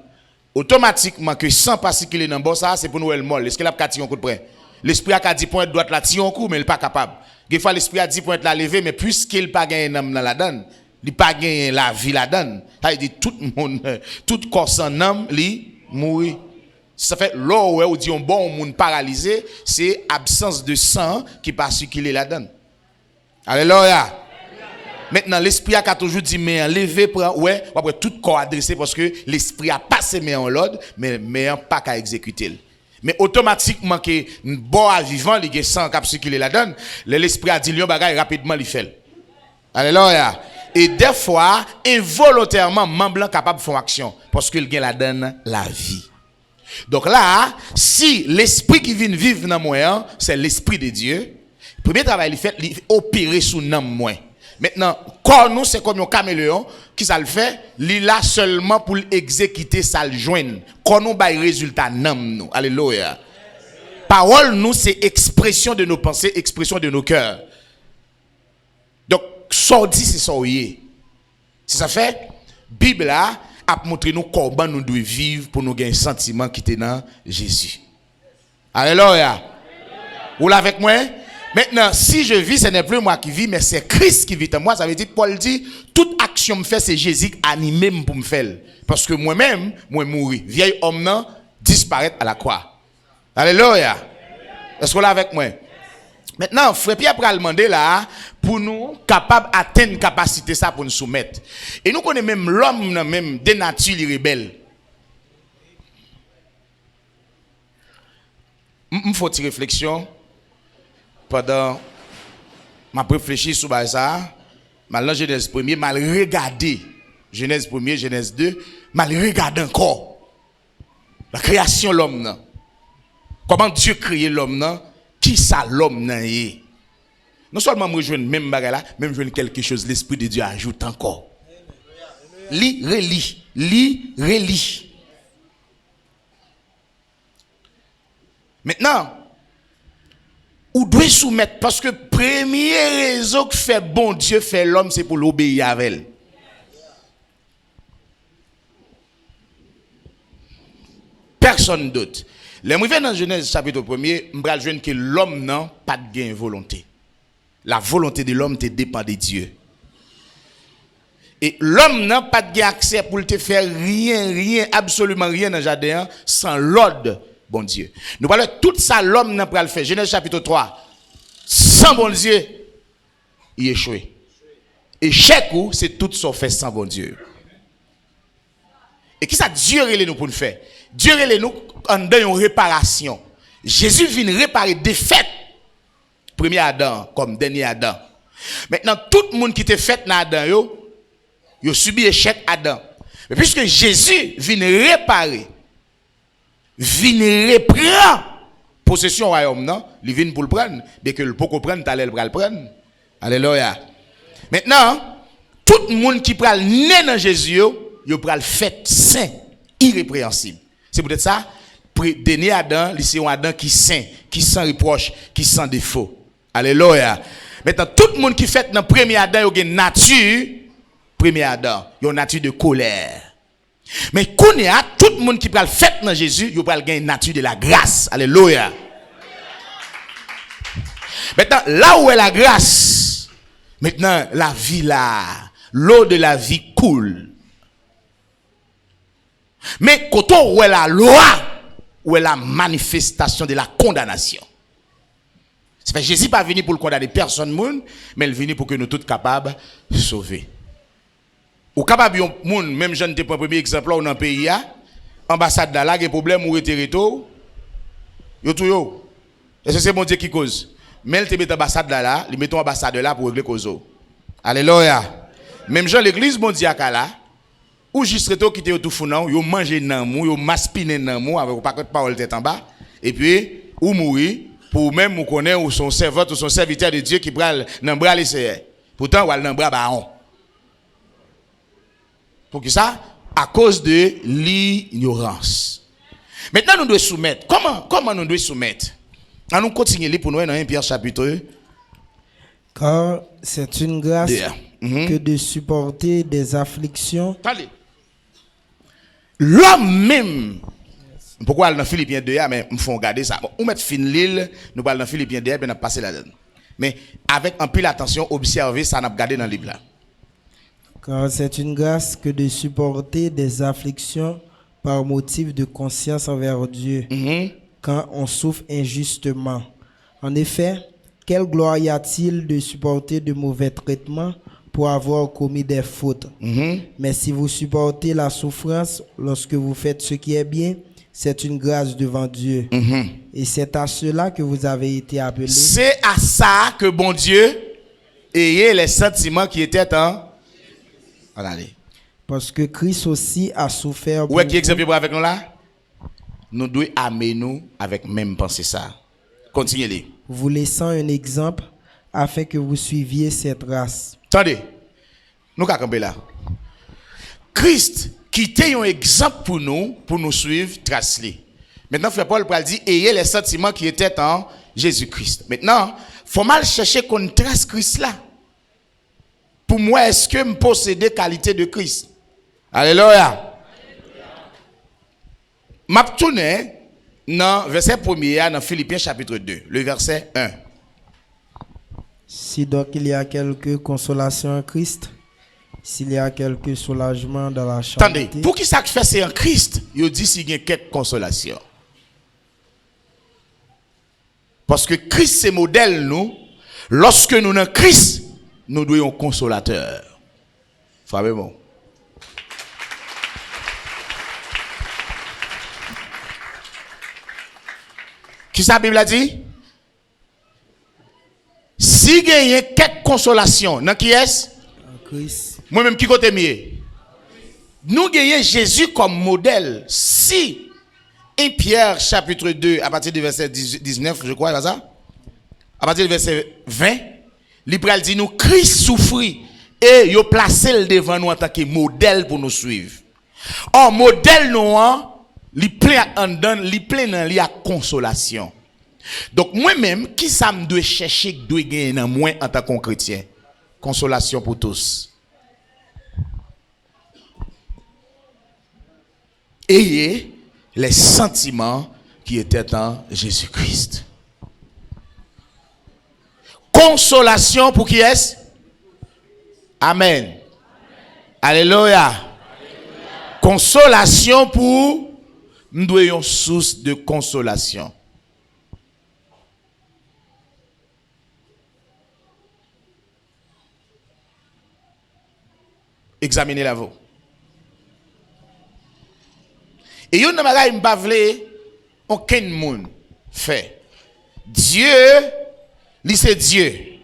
Automatiquement, que sans particulier dans le bon, ça, c'est pour nous le molle. Est-ce qu'il a pas tiré un coup de poing? L'esprit a 10 points de droite là, tirer un coup, mais il n'est pas capable. Des fois, l'esprit a 10 points de la lever, mais puisqu'il n'a pas gagné un âme dans la donne, il n'a pas gagné la vie la donne. Ça veut dire tout le monde, tout corps sans âme, il mourit. Ça fait là où on dit un bon monde paralysé, c'est absence de sang qui particulier la donne. Alléluia. Maintenant, l'esprit a toujours dit, mais levé, ouais, après tout corps adressé parce que l'esprit a passé mais en l'ordre, mais pas qu'à exécuter. Mais automatiquement, que bon à vivant, il y a sang qui circuler la donne, l'esprit a dit, lion bagaille rapidement, il fait. Alléluia. Et des fois, involontairement, membre blanc capable de faire action parce qu'il gagne la donne la vie. Donc là, si l'esprit qui vient vivre dans moi, c'est l'esprit de Dieu, le premier travail, il fait opérer sous nom moi. Maintenant, quand nous, c'est comme un caméléon, qui ça le fait, il là seulement pour exécuter ça le joindre. Quand nous, bah, résultat, nom nous. Alléluia. Parole, nous, c'est expression de nos pensées, expression de nos cœurs. Donc, sorti, c'est sorti. C'est ça fait, Bible là, a montré nous comment nous devons vivre pour nous gagner un sentiment qui est dans Jésus. Alléluia. Vous l'avez avec moi? Maintenant, si je vis, ce n'est plus moi qui vis, mais c'est Christ qui vit en moi. Ça veut dire, Paul dit, toute action me fait, c'est Jésus animé pour me faire. Parce que moi-même, moi mourir. Vieil homme, non, disparaître à la croix. Alléluia. Est-ce que vous l'avez avec moi? Maintenant, frère Pierre va demander là, pour nous, capables d'atteindre une capacité ça pour nous soumettre. Et nous connaissons même l'homme, même des natures rebelles. Il faut une réflexion. Pendant ma réfléchi sur ça, mal Genèse 1er, mal regardé Genèse 1er, Genèse 2, mal regardé encore la création de l'homme. Comment Dieu créé l'homme, qui ça l'homme est. Non seulement moi je joue même bagarre là, même je joue quelque chose, l'esprit de Dieu ajoute encore. Relis. Maintenant, ou doit soumettre parce que première raison que fait bon Dieu fait l'homme c'est pour l'obéir avec elle. Personne d'autre. Les mouvements dans Genèse chapitre 1er, m'bral joindre que l'homme n'a pas de volonté. La volonté de l'homme te dépend de Dieu. Et l'homme n'a pas de accès pour te faire rien, absolument rien dans le jardin sans l'ordre, bon Dieu. Nous parlons de tout ça, l'homme n'a pas le faire. Genèse chapitre 3. Sans bon Dieu, il échoue. Échec ou c'est tout ce fait sans bon Dieu. Et qui ça Dieu relève nous pour nous faire? Dieu relève nous en donnant une réparation. Jésus vient réparer des fêtes. Premier Adam comme dernier Adam. Maintenant tout le monde qui était fait dans Adam yo subi échec Adam. Mais puisque Jésus vient réparer, vient reprendre possession royaume non, il vient pour le prendre, dès que le peut prendre, t'allais le prendre. Alléluia. Maintenant, tout le monde qui prend né dans Jésus, il prend le fait saint, irrépréhensible. C'est peut-être ça, dernier Adam, c'est un Adam qui saint, qui sans reproche, qui sans défaut. Alléluia. Maintenant, tout le monde qui fait dans le premier Adam, il a une nature, premier Adam, il a une nature de colère. Mais tout le monde qui prend le fait dans Jésus, il prend une nature de la grâce. Alléluia. Maintenant, là où est la grâce, maintenant, la vie là, l'eau de la vie coule. Mais quand on est la loi, où est la manifestation de la condamnation. C'est parce que Jésus n'est pas venu pour le condamner personne, mais il est venu pour que nous tous capables de sauver. Ou capable de même jeune te prend premier exemple là dans le pays, ambassade là, il y a problème ou territoire, yo tout yo. Et c'est bon Dieu qui cause. Mais il te met ambassade là, il met ton ambassade là pour régler cause. Alléluia. Même Jean l'église bon Dieu là, ou juste reto qui te tout founan, yo manger nan mou, yo maspiner nan mou avec pas de parole tête en bas et puis ou mourir pour même ou connaître ou son serveur ou son serviteur de Dieu qui pral nan bras l'essayer. Pourtant ou al nan bras baron. Pour qui ça? À cause de l'ignorance. Maintenant nous devons soumettre. Comment nous devons soumettre? Nous continuons pour nous dans 1 Pierre chapitre 1. Car c'est une grâce que de supporter des afflictions. Attendez. L'homme même. Pourquoi dans Philippiens 2, mais nous font regarder ça. On met fin l'île, nous parlons dans Philippiens 2, puis nous passer là-dedans. Mais avec un peu l'attention, observer ça, nous regardé dans le livre là. Car c'est une grâce que de supporter des afflictions par motif de conscience envers Dieu, quand on souffre injustement. En effet, quelle gloire y a-t-il de supporter de mauvais traitements pour avoir commis des fautes? Mais si vous supportez la souffrance lorsque vous faites ce qui est bien, c'est une grâce devant Dieu. Et c'est à cela que vous avez été appelés. C'est à ça que bon Dieu ayait les sentiments qui étaient en... Regardez. Parce que Christ aussi a souffert. Où est-ce qui exemple avec nous là? Nous devons amener nous avec même pensée ça. Continuez-les. Vous laissant un exemple afin que vous suiviez cette race. Attendez. Nous allons là. Christ qui était un exemple pour nous suivre, trace-les. Maintenant, Frère Paul dit, ayez les sentiments qui étaient en Jésus-Christ. Maintenant, il faut mal chercher qu'on trace Christ là. Pour moi, est-ce que je possède des qualités de Christ? Alléluia. Je vais tourner dans verset 1er, dans Philippiens chapitre 2, le verset 1. Si donc il y a quelque consolation en Christ, s'il y a quelque soulagement dans la charité. Attendez, pour qui ça fait c'est en Christ, il dit s'il y a quelque consolation. Parce que Christ c'est modèle nous. Lorsque nous sommes en Christ, nous devons un consolateur. Frappez-moi. Qui ça la Bible a dit? Si il y a quelque consolation, dans qui est-ce? En Christ. Moi-même, qui côté mieux? Nous gagnons Jésus comme modèle. Si 1 Pierre chapitre 2, à partir du verset 19, je crois, ça? À partir du verset 20, l'Ibral dit nous, Christ souffrit et il a placé le devant nous en tant que modèle pour nous suivre. Or, modèle nous, il plein en donne, il plein dans la consolation. Donc, moi-même, qui ça me doit chercher, doit gagner dans moi en tant que chrétien? Consolation pour tous. Ayez les sentiments qui étaient en Jésus-Christ. Consolation pour qui est-ce? Amen. Alléluia. Consolation pour nous une source de consolation. Examinez-la vous. Et yon nan bagay m'pa vle aucun monde fait. Dieu, lui c'est Dieu.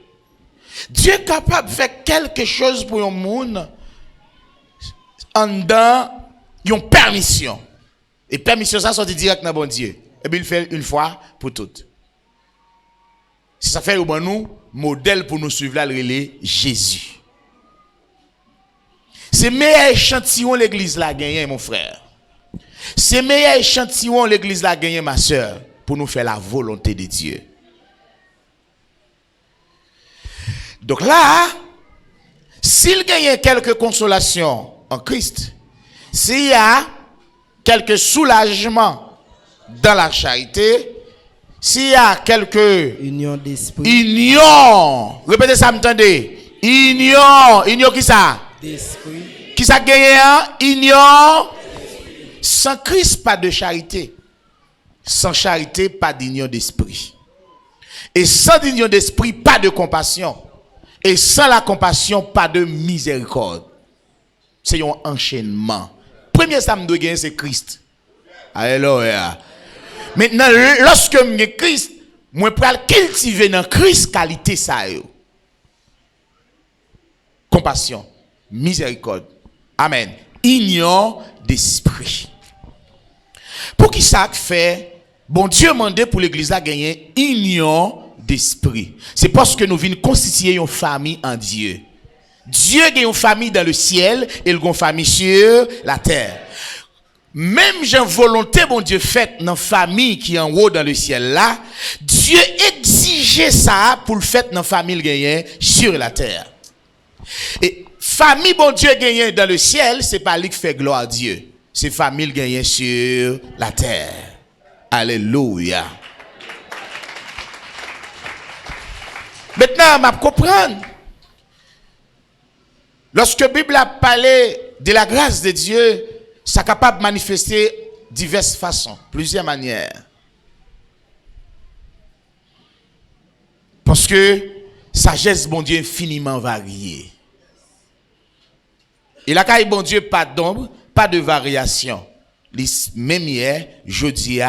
Dieu est capable de faire quelque chose pour un monde en dedans une permission. Et permission ça sorti direct dans bon Dieu. Et puis il fait une fois pour toutes. Si ça fait au bon nous modèle pour nous suivre là le Jésus. C'est meilleur échantillon l'église la gagné mon frère. C'est meilleur échantillon l'église la gagné ma sœur pour nous faire la volonté de Dieu. Donc là, s'il gagne quelques consolations en Christ, s'il y a quelques soulagements dans la charité, s'il y a quelques Union d'esprit. union, répétez ça, m'entendez? Union qui ça? D'esprit. Qui ça gagne? Union. Sans Christ, pas de charité. Sans charité, pas d'union d'esprit. Et sans union d'esprit, pas de compassion. Et sans la compassion, pas de miséricorde. C'est un enchaînement. Premier ça me doit gagner, c'est Christ. Alléluia. Maintenant, lorsque je suis Christ, je peux cultiver dans Christ qualité ça. Compassion, miséricorde. Amen. Union d'esprit. Pour qui ça fait, bon Dieu demandé pour l'église à gagner union d'esprit. C'est parce que nous venons constituer une famille en Dieu. Dieu a une famille dans le ciel et il a une famille sur la terre. Même j'ai volonté, bon Dieu, faite dans la famille qui est en haut dans le ciel là, Dieu exigeait ça pour le faire dans la famille gagnée sur la terre. Et famille, bon Dieu, gagnée dans le ciel, c'est pas lui qui fait gloire à Dieu. C'est famille gagnée sur la terre. Alléluia. Maintenant, je comprends. Lorsque la Bible a parlé de la grâce de Dieu, ça est capable de manifester diverses façons, plusieurs manières. Parce que sagesse, bon Dieu, infiniment variée. Et la caille, bon Dieu, pas d'ombre, pas de variation. Même hier, jeudi,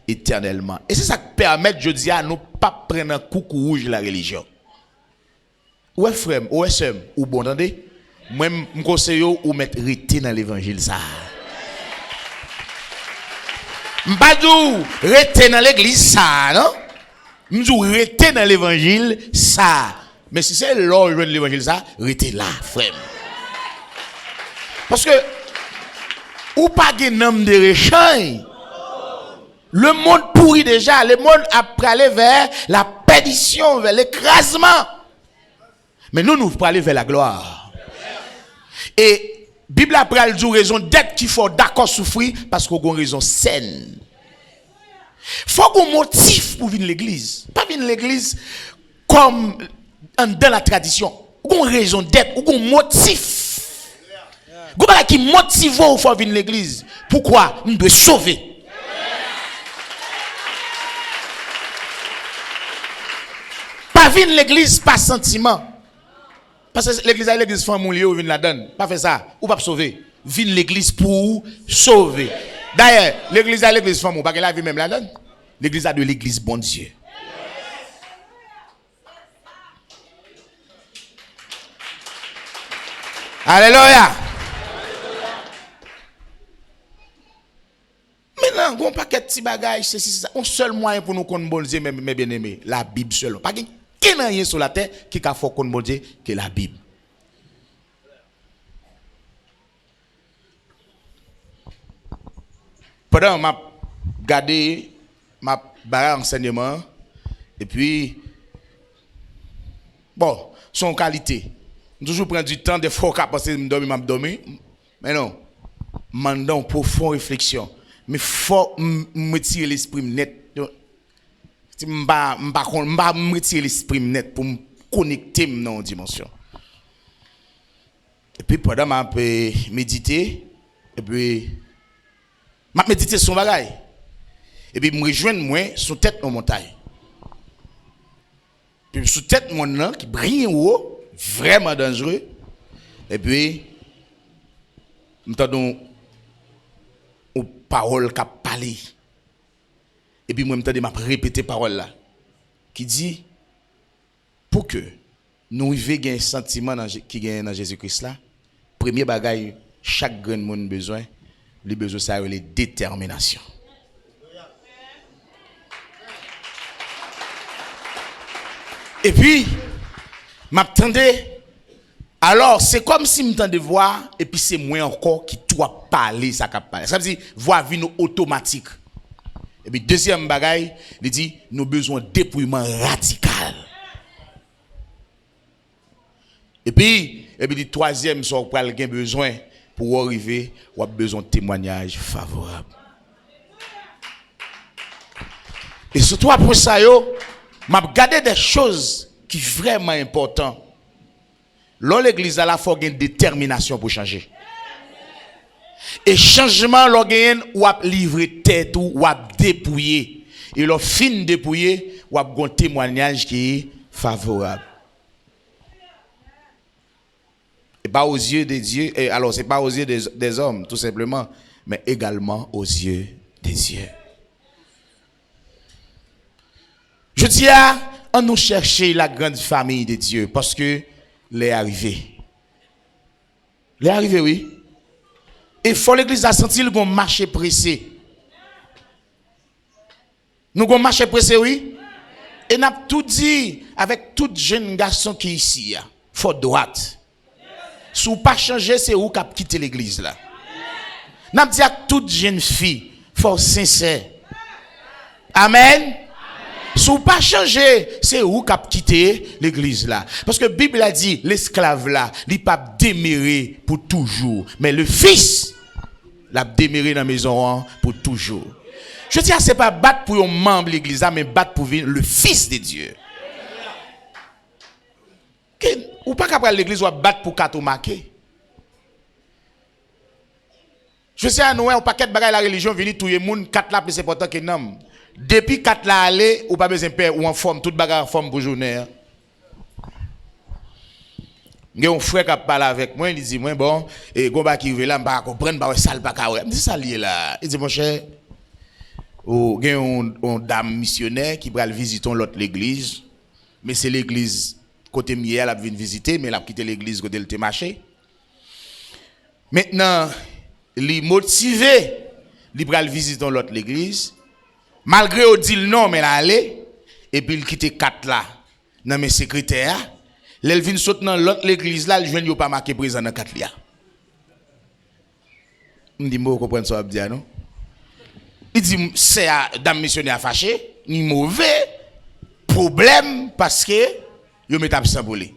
éternellement. Et c'est ça qui permet, jeudi, à nous pas prendre un coucou rouge de la religion. Ouais, frère, ouais, sœur, ou bon, entendez? Moi, je conseille ou mettre rester dans l'évangile, ça. M'badou, rester dans l'église, ça, non? M'dou, rester dans l'évangile, ça. Mais si c'est l'or de l'évangile, ça, rester là, frère. Parce que, ou pas de nom de rechagne. Le monde pourrit déjà, le monde a aller vers la perdition, vers l'écrasement. Mais nous, nous pour aller vers la gloire. Et Bible a pris une raison d'être qu'il faut d'accord souffrir parce qu'on a une raison saine. Il faut qu'on motif pour venir à l'église. Pas venir à l'église comme dans la tradition. On a une raison d'être, on a un motif. On a qui motive pour venir à l'église. Pourquoi? On doit sauver. Pas venir à l'église par sentiment. Parce que l'église fait mon lieu ou vient la donne. Pas faire ça. Ou pas sauver. Vin l'église pour sauver. D'ailleurs, l'église fait mon. Parce que la vie même la donne. L'église a de l'église bon Dieu. Alléluia. Maintenant, on pas paquet de petits bagages, c'est ça. Un seul moyen pour nous connaître bon Dieu, mes bien-aimés, la Bible seule. Pas qu'il n'y a rien sur la terre qui a fait connaître bon Dieu que la Bible. Pendant m'a gardé ma barre enseignement et puis bon, son qualité. Toujours prendre du temps des fois qu'à passer me dormir, mais non. Mandant profonde réflexion. Mais faut me tirer l'esprit net. Je me retirer l'esprit net pour me connecter dans une dimension. Et puis pendant m'a méditer et puis m'a méditer son bagaille. Et puis me rejoindre moi sous tête en montagne. Puis sous tête mon là qui brille en haut, vraiment dangereux. Et puis m'entendons aux paroles qu'a parlé. Et puis moi m'entendais m'a répéter parole là qui dit pour que nous arrivions à un sentiment qui gagne dans Jésus-Christ là, premier bagaille chaque grand monde besoin, les besoins ça les détermination. Et puis m'attendais alors c'est comme si m'entendais voir et puis c'est moi encore qui doit parler ça qu'a parler. Ça veut dire voix vient automatique. Et puis deuxième bagaille, il dit nous besoin dépouillement radical. Et puis troisième soit pour quelqu'un besoin pour arriver ou a besoin de témoignage favorable. Et surtout après ça yo, m'a regardé des choses qui vraiment importantes. Là l'église a la faut une détermination pour changer. Et changement l'on gagne ou a livrer tête ou a dépouiller. Et l'on fin dépouiller ou a un témoignage qui est favorable. Et pas aux yeux de Dieu, et alors c'est pas aux yeux des hommes tout simplement, mais également aux yeux des dieux. Je dis à nous chercher la grande famille de Dieu parce que les arrivés. Les arrivés, oui. Et faut l'église a senti le marché pressé. Nous avons marché pressé, oui. Et n'a tout dit avec tout jeune garçon qui est ici, faut droite. Si vous pas changer, c'est où qui a quitté l'église là. N'a dit à toute jeune fille, faut sincère. Amen. Si vous pas changer, c'est où qui a quitté l'église là. Parce que la Bible a dit, l'esclave là, il pas déméré pour toujours. Mais le fils, l'a déméré dans la maison pour toujours. Je dis, c'est pas battre pour un membre de l'église, mais battre pour le fils de Dieu. Ou pas qu'après l'église, ou battre pour quatre marquer. Je sais à Noël, au paquet de bagages la religion, vient tout le monde, quatre là, c'est important que non. Depuis 4 là aller ou pas besoin père ou en forme toute bagarre en forme pour journée. Il y a un frère qui parle avec moi, il dit moi bon et go ba qui arrive là pas comprendre pas ça pas ka. Me dit ça lié là. Il dit mon cher il y a une dame missionnaire qui va visiter l'autre l'église mais c'est l'église côté mieux elle a venir visiter mais elle a quitté l'église côté le marché. Maintenant, il motivé, il va visiter l'autre l'église. Malgré au dit non, mais là, allez, et puis il quitte 4 là, dans mes secrétaires, il vient sauter dans l'autre l'église là, il ne pas marqué présent dans 4 là. Je me dis, vous comprenez ça, non? Il dit, c'est dame missionnaire fâché, ni mauvais problème parce que il met absent pour lui.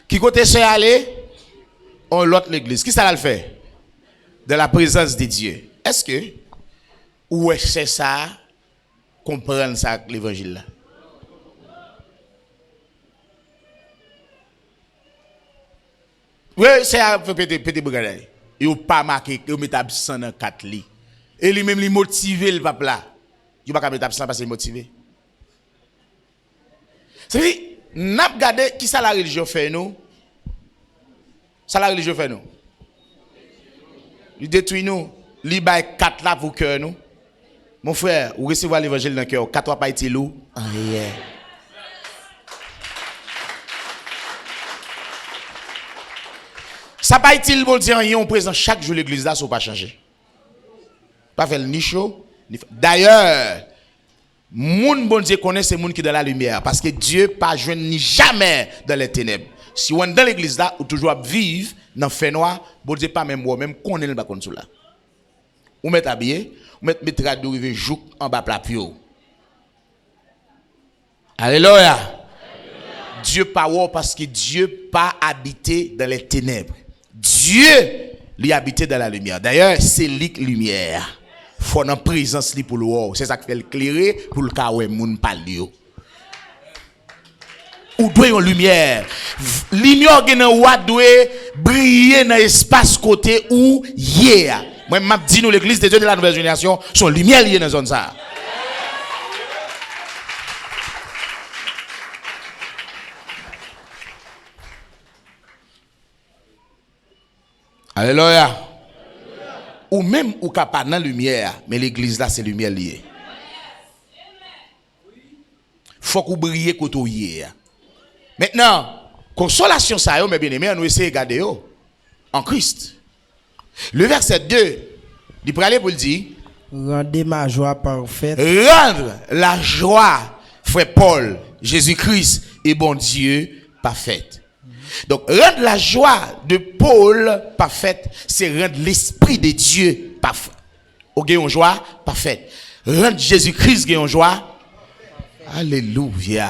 Qui côté c'est aller, on l'autre l'église. Qui ça va le faire? De la présence de Dieu. Est-ce que ou est-ce que ça comprendre ça l'évangile là? Oui, c'est un peu petit bagage. Il n'a pas marqué, il met absent dans 4 lits. Et lui-même, il motive le peuple là. Il ne va pas mettre absent parce qu'il est motivé. C'est-à-dire, nous avons regardé qui ça la religion fait nous. Ça la religion fait nous. Il détruit nous. Il baille 4 là pour cœur nous. Mon frère, vous recevez l'évangile dans le cœur. 4 pas été loup. Ah, yeah. Ça pas utile pour dire rien, on présent chaque jour l'église là, ça pas changer. Pas faire ni chaud. D'ailleurs, moun bon Dieu connaît ces moun qui dans la lumière parce que Dieu pas joindre ni jamais dans les ténèbres. Si on est dans l'église là, ou toujours vivre dans le fait noir, bon Dieu pas même moi même connaît le bakon sous là. Ou met habillé, ou mettre radio rive jouk en bas plat pio. Alléluia. Dieu pas parce que Dieu pas habité dans les ténèbres. Dieu lui habité dans la lumière. D'ailleurs, c'est lui lumière. Faut en présence li pour le voir. C'est ça qui fait éclairer pour le cas où moun parle yo. ou doit une lumière. Lumière qui doit briller dans l'espace côté où hier. Moi, je dis nous l'église des dieux de la nouvelle génération sont lumière liée dans la zone ça. Alléluia. Ou même ou pas dans la lumière, mais l'église là c'est lumière liée. Faut qu'on brille côté hier. Maintenant, consolation ça yo mes bien-aimés, nous essayer de garder en Christ. Le verset 2, il peut aller pour le dire rendez ma joie parfaite. Rendre la joie, frère Paul, Jésus-Christ et bon Dieu parfaite. Donc, rendre la joie de Paul parfaite, c'est rendre l'esprit de Dieu parfait. Ou une joie parfaite. Rendre Jésus-Christ une joie. Alléluia.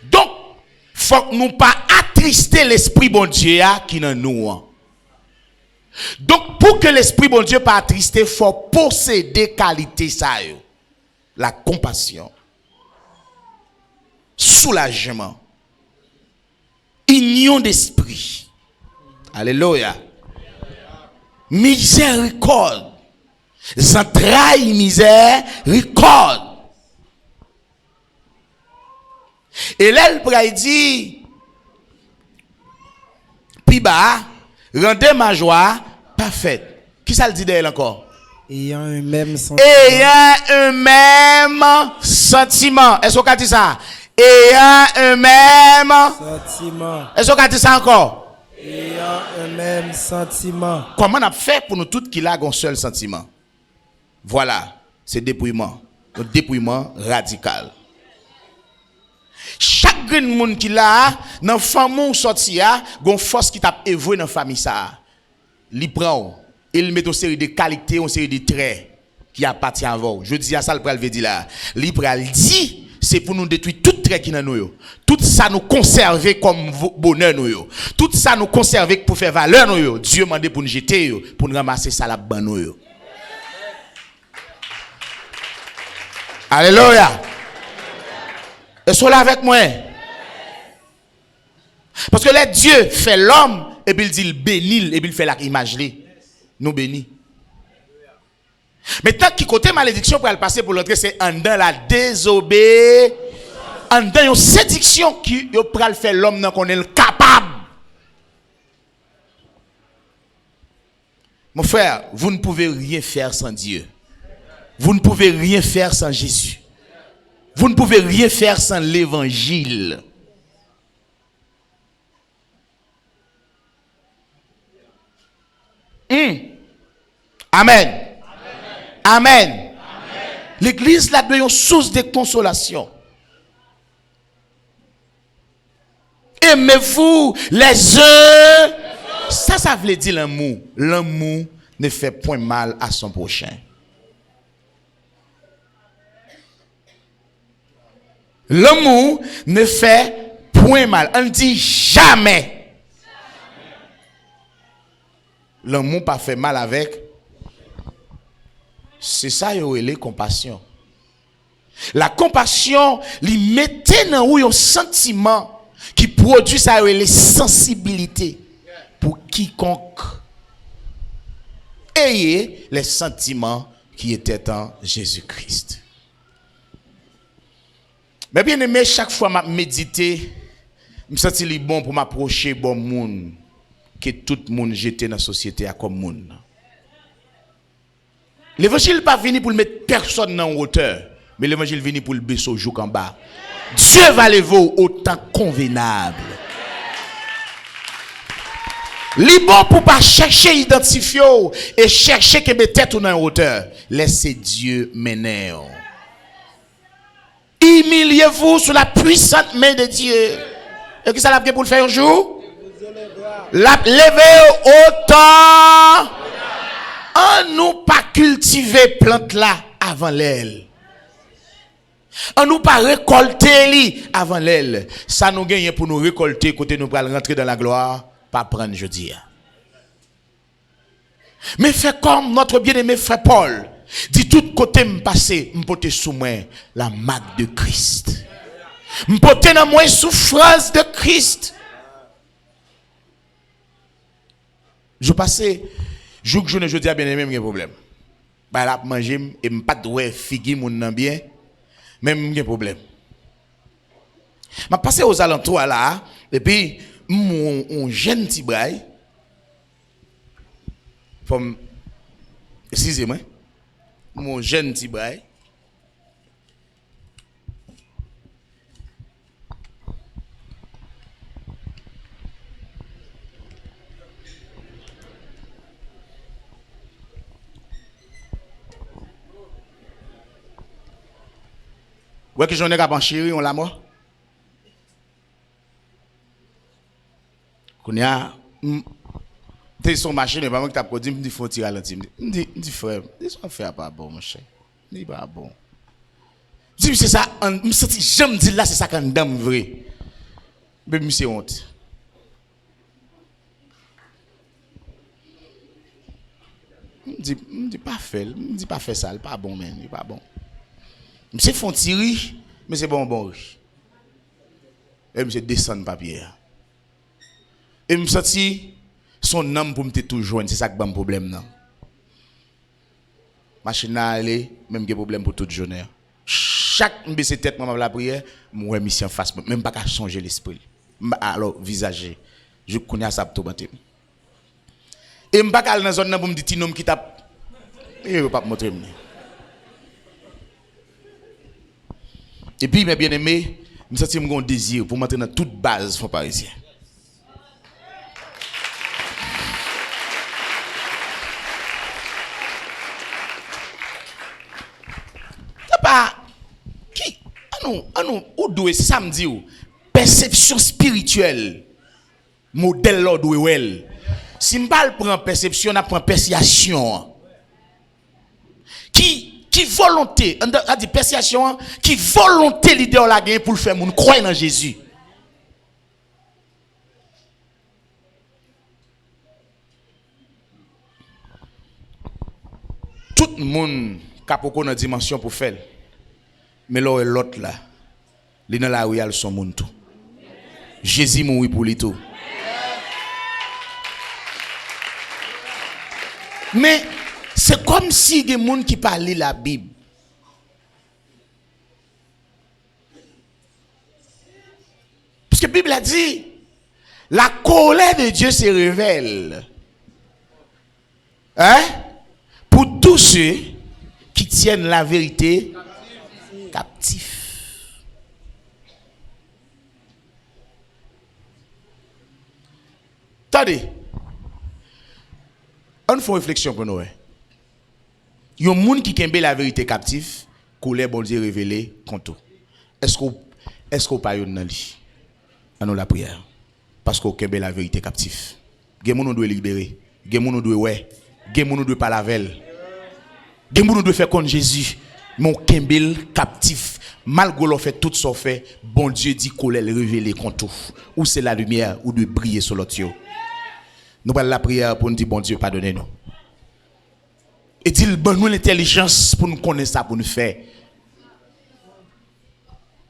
Donc, faut que nous pas attrister l'esprit bon Dieu qui dans nous. Donc, pour que l'esprit bon Dieu pas attristé, faut posséder qualité ça. La compassion, soulagement, union d'esprit. Alléluia. Miséricorde. Entrailles miséricorde. Et là, il dit, puis bas, rendez ma joie parfaite. Qui ça le dit d'elle encore? Ayant un même sentiment. Ayant un même sentiment. Est-ce qu'on a dit ça? Ayant un même sentiment. Est-ce qu'on a dit ça encore? Ayant un même sentiment. Comment on a fait pour nous tous qui l'ont un seul sentiment? Voilà, c'est dépouillement. Un dépouillement radical. Chaque monde qui l'a, dans la famille sorti, il y a une force qui t'a évolué dans la famille. Il prend, il met une série de qualités, une série de traits qui appartiennent à vous. Je dis à ça, le pral veut dire là. Il dit, c'est pour nous détruire tout trait qui est dans nous. Tout ça nous conserver comme bonheur nous. Tout ça nous conserver pour faire valeur nous. Dieu m'a demandé pour nous jeter, pour nous ramasser ça là bas nous. Alléluia. Et sois là avec moi. Parce que là, Dieu fait l'homme, et puis il dit, il bénit, et puis il fait l'image. Nous bénit. Maintenant, qui côté malédiction pour le passer pour l'autre, c'est en dans la désobéissance. En dans une séduction qui peut le faire l'homme qu'on est capable. Mon frère, vous ne pouvez rien faire sans Dieu. Vous ne pouvez rien faire sans Jésus. Vous ne pouvez rien faire sans l'évangile. Amen. Amen. L'église là est une source de consolation. Aimez-vous les uns. Ça veut dire l'amour. L'amour ne fait point mal à son prochain. L'amour ne fait point mal. On dit jamais. L'amour pas fait mal avec. C'est ça y est compassion. La compassion, lui mettait dans où un sentiment qui produit ça les sensibilités pour quiconque. Ayez les sentiments qui étaient en Jésus-Christ. Mais bien aimé, chaque fois que je médite, je me sens bon pour m'approcher bon monde que tout le monde jeté dans la société à comme monde. L'évangile n'est pas venu pour mettre personne en hauteur, mais l'évangile est venu pour le baisser au jour en bas. Dieu va lever au temps convenable. Les bon pour pas chercher identifier et chercher que mettre tête en hauteur. Laissez Dieu mener. Humiliez-vous sous la puissante main de Dieu. Et qui ça l'a fait pour le faire un jour? La lever autant. On nous pas cultiver plante là avant l'aile. On nous pas récolter li avant l'aile. Ça nous gagne pour nous récolter côté nous pour rentrer dans la gloire, pas prendre jeudi. Mais fait comme notre bien-aimé frère Paul. Dit tout côté me passer, me porter sous moi la marque de Christ. M'porter dans moins souffrance de Christ. Je passais jour que je dis à bien aimé, j'ai problème. Bah là manger et m'pas doué figue mon nan bien, même j'ai problème. M'a passé aux alentours là et puis mon jeune petit braille comme excusez-moi mon jeune petit braille ouais que j'en ai qu'à chéri on la mort qu'on y a t'es son machine pas moi qui t'a produit me dit faut tirer ralenti me dit frère ça fait pas bon mon cher n'est pas bon si c'est ça me senti j'aime dire là c'est ça quand dame vrai mais c'est honte me dit pas faire ça pas bon mais il pas bon c'est font tirer mais c'est bon et monsieur descend papier et me senti son âme pour me toujours c'est ça que bon problème non machine à aller même que problème pour toute journée chaque baisser tête moi la prière moi mission face même pas qu'à changer l'esprit alors visager je connais ça tout banté et me pas qu'à dans zone pour me dire ti nom qui tape et pas montrer et puis mes bien-aimés me senti mon désir pour m'entrer dans toute base fond parisien. Ou doit samedi ou perception spirituelle modèle là doit well si m'pal prend perception n'a prend persuasion qui volonté on dit persuasion qui volonté leader la gagne pour le faire moun croire dans Jésus tout le monde capoko dans dimension pour faire mais là l'autre là li dans la rue son monde tout Jésus mouri pour lui tout mais c'est comme si des gens qui parlaient la Bible parce que la Bible a dit la colère de Dieu se révèle pour tous ceux qui tiennent la vérité captif. Attendez. On fait réflexion pour nous. Il y a des gens qui kembe la vérité captif, colère bon Dieu révélé contre. Est-ce qu'on pas dans lui? Nous la prière. Parce qu'on kembe la vérité captif. Gen moun doit libérer. Gen moun doit ouais. Gen moun doit parler avec elle. Gen moun doit faire contre Jésus. Mon kembel captif malgré l'on fait tout ça fait bon Dieu dit qu'on est révélé contre ou c'est la lumière ou de briller sur l'autre nous parlons la prière pour nous dire bon Dieu pardonnez-nous et dit bon nous l'intelligence pour nous connaître ça pour nous faire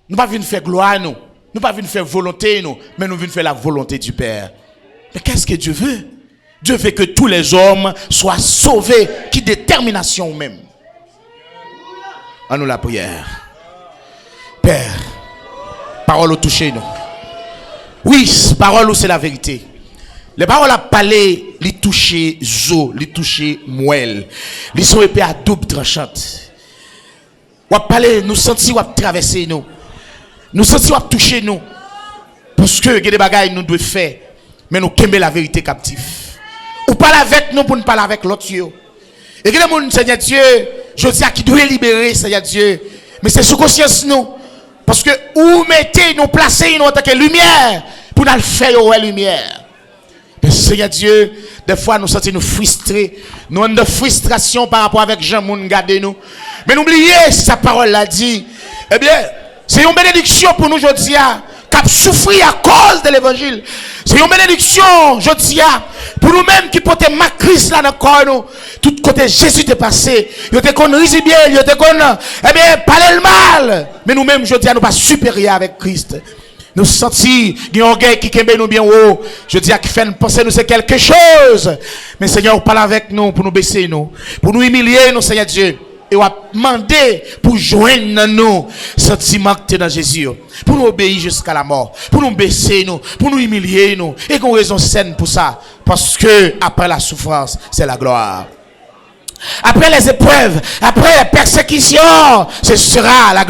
nous pas venir faire gloire nous pas venir faire volonté mais nous venir faire la volonté du Père mais qu'est-ce que Dieu veut? Dieu veut que tous les hommes soient sauvés qui détermination même. À nous la prière. Père, parole au toucher nous. Oui, parole c'est la vérité. Les paroles à parler, les toucher zo, les toucher moelle. Les sont épées à double tranchante. Ou à parler, nous sentir ou à traverser nous. Nous sentir ou à toucher nous. Parce que il y a des bagailles nous devons faire, mais nous kembe la vérité captif. Ou parler avec nous pour nous parler avec l'autre. Et que le monde, Seigneur Dieu, je dis à qui doit libérer, Seigneur Dieu. Mais c'est sous conscience nous. Parce que où mettez nous placer nous en tant que lumière pour nous faire la lumière. Mais Seigneur Dieu, des fois nous sentons nous frustrés. Nous avons de frustration par rapport avec Jean Moun garder nous. Mais n'oubliez, si sa parole l'a dit, eh bien, c'est une bénédiction pour nous aujourd'hui qui souffrir à cause de l'évangile. C'est une bénédiction, je dis, pour nous-mêmes qui portons ma Christ là dans le corps, nous, tout côté Jésus est passé. Il était qu'on risque bien, il était qu'on, eh bien, parler le mal. Mais nous-mêmes, je dis, nous pas supérieurs avec Christ. Nous sentis, il y a un orgueil qui kembe nous bien haut. Je dis à qui fait penser nous c'est quelque chose. Mais Seigneur, parle avec nous pour nous baisser nous, pour nous humilier nous, Seigneur Dieu. Et on va demander pour joindre nous sentiment que dans Jésus. Pour nous obéir jusqu'à la mort. Pour nous baisser nous, pour nous humilier nous. Et qu'on raison saine pour ça. Parce que après la souffrance, c'est la gloire. Après les épreuves, après les persécutions, ce sera la gloire.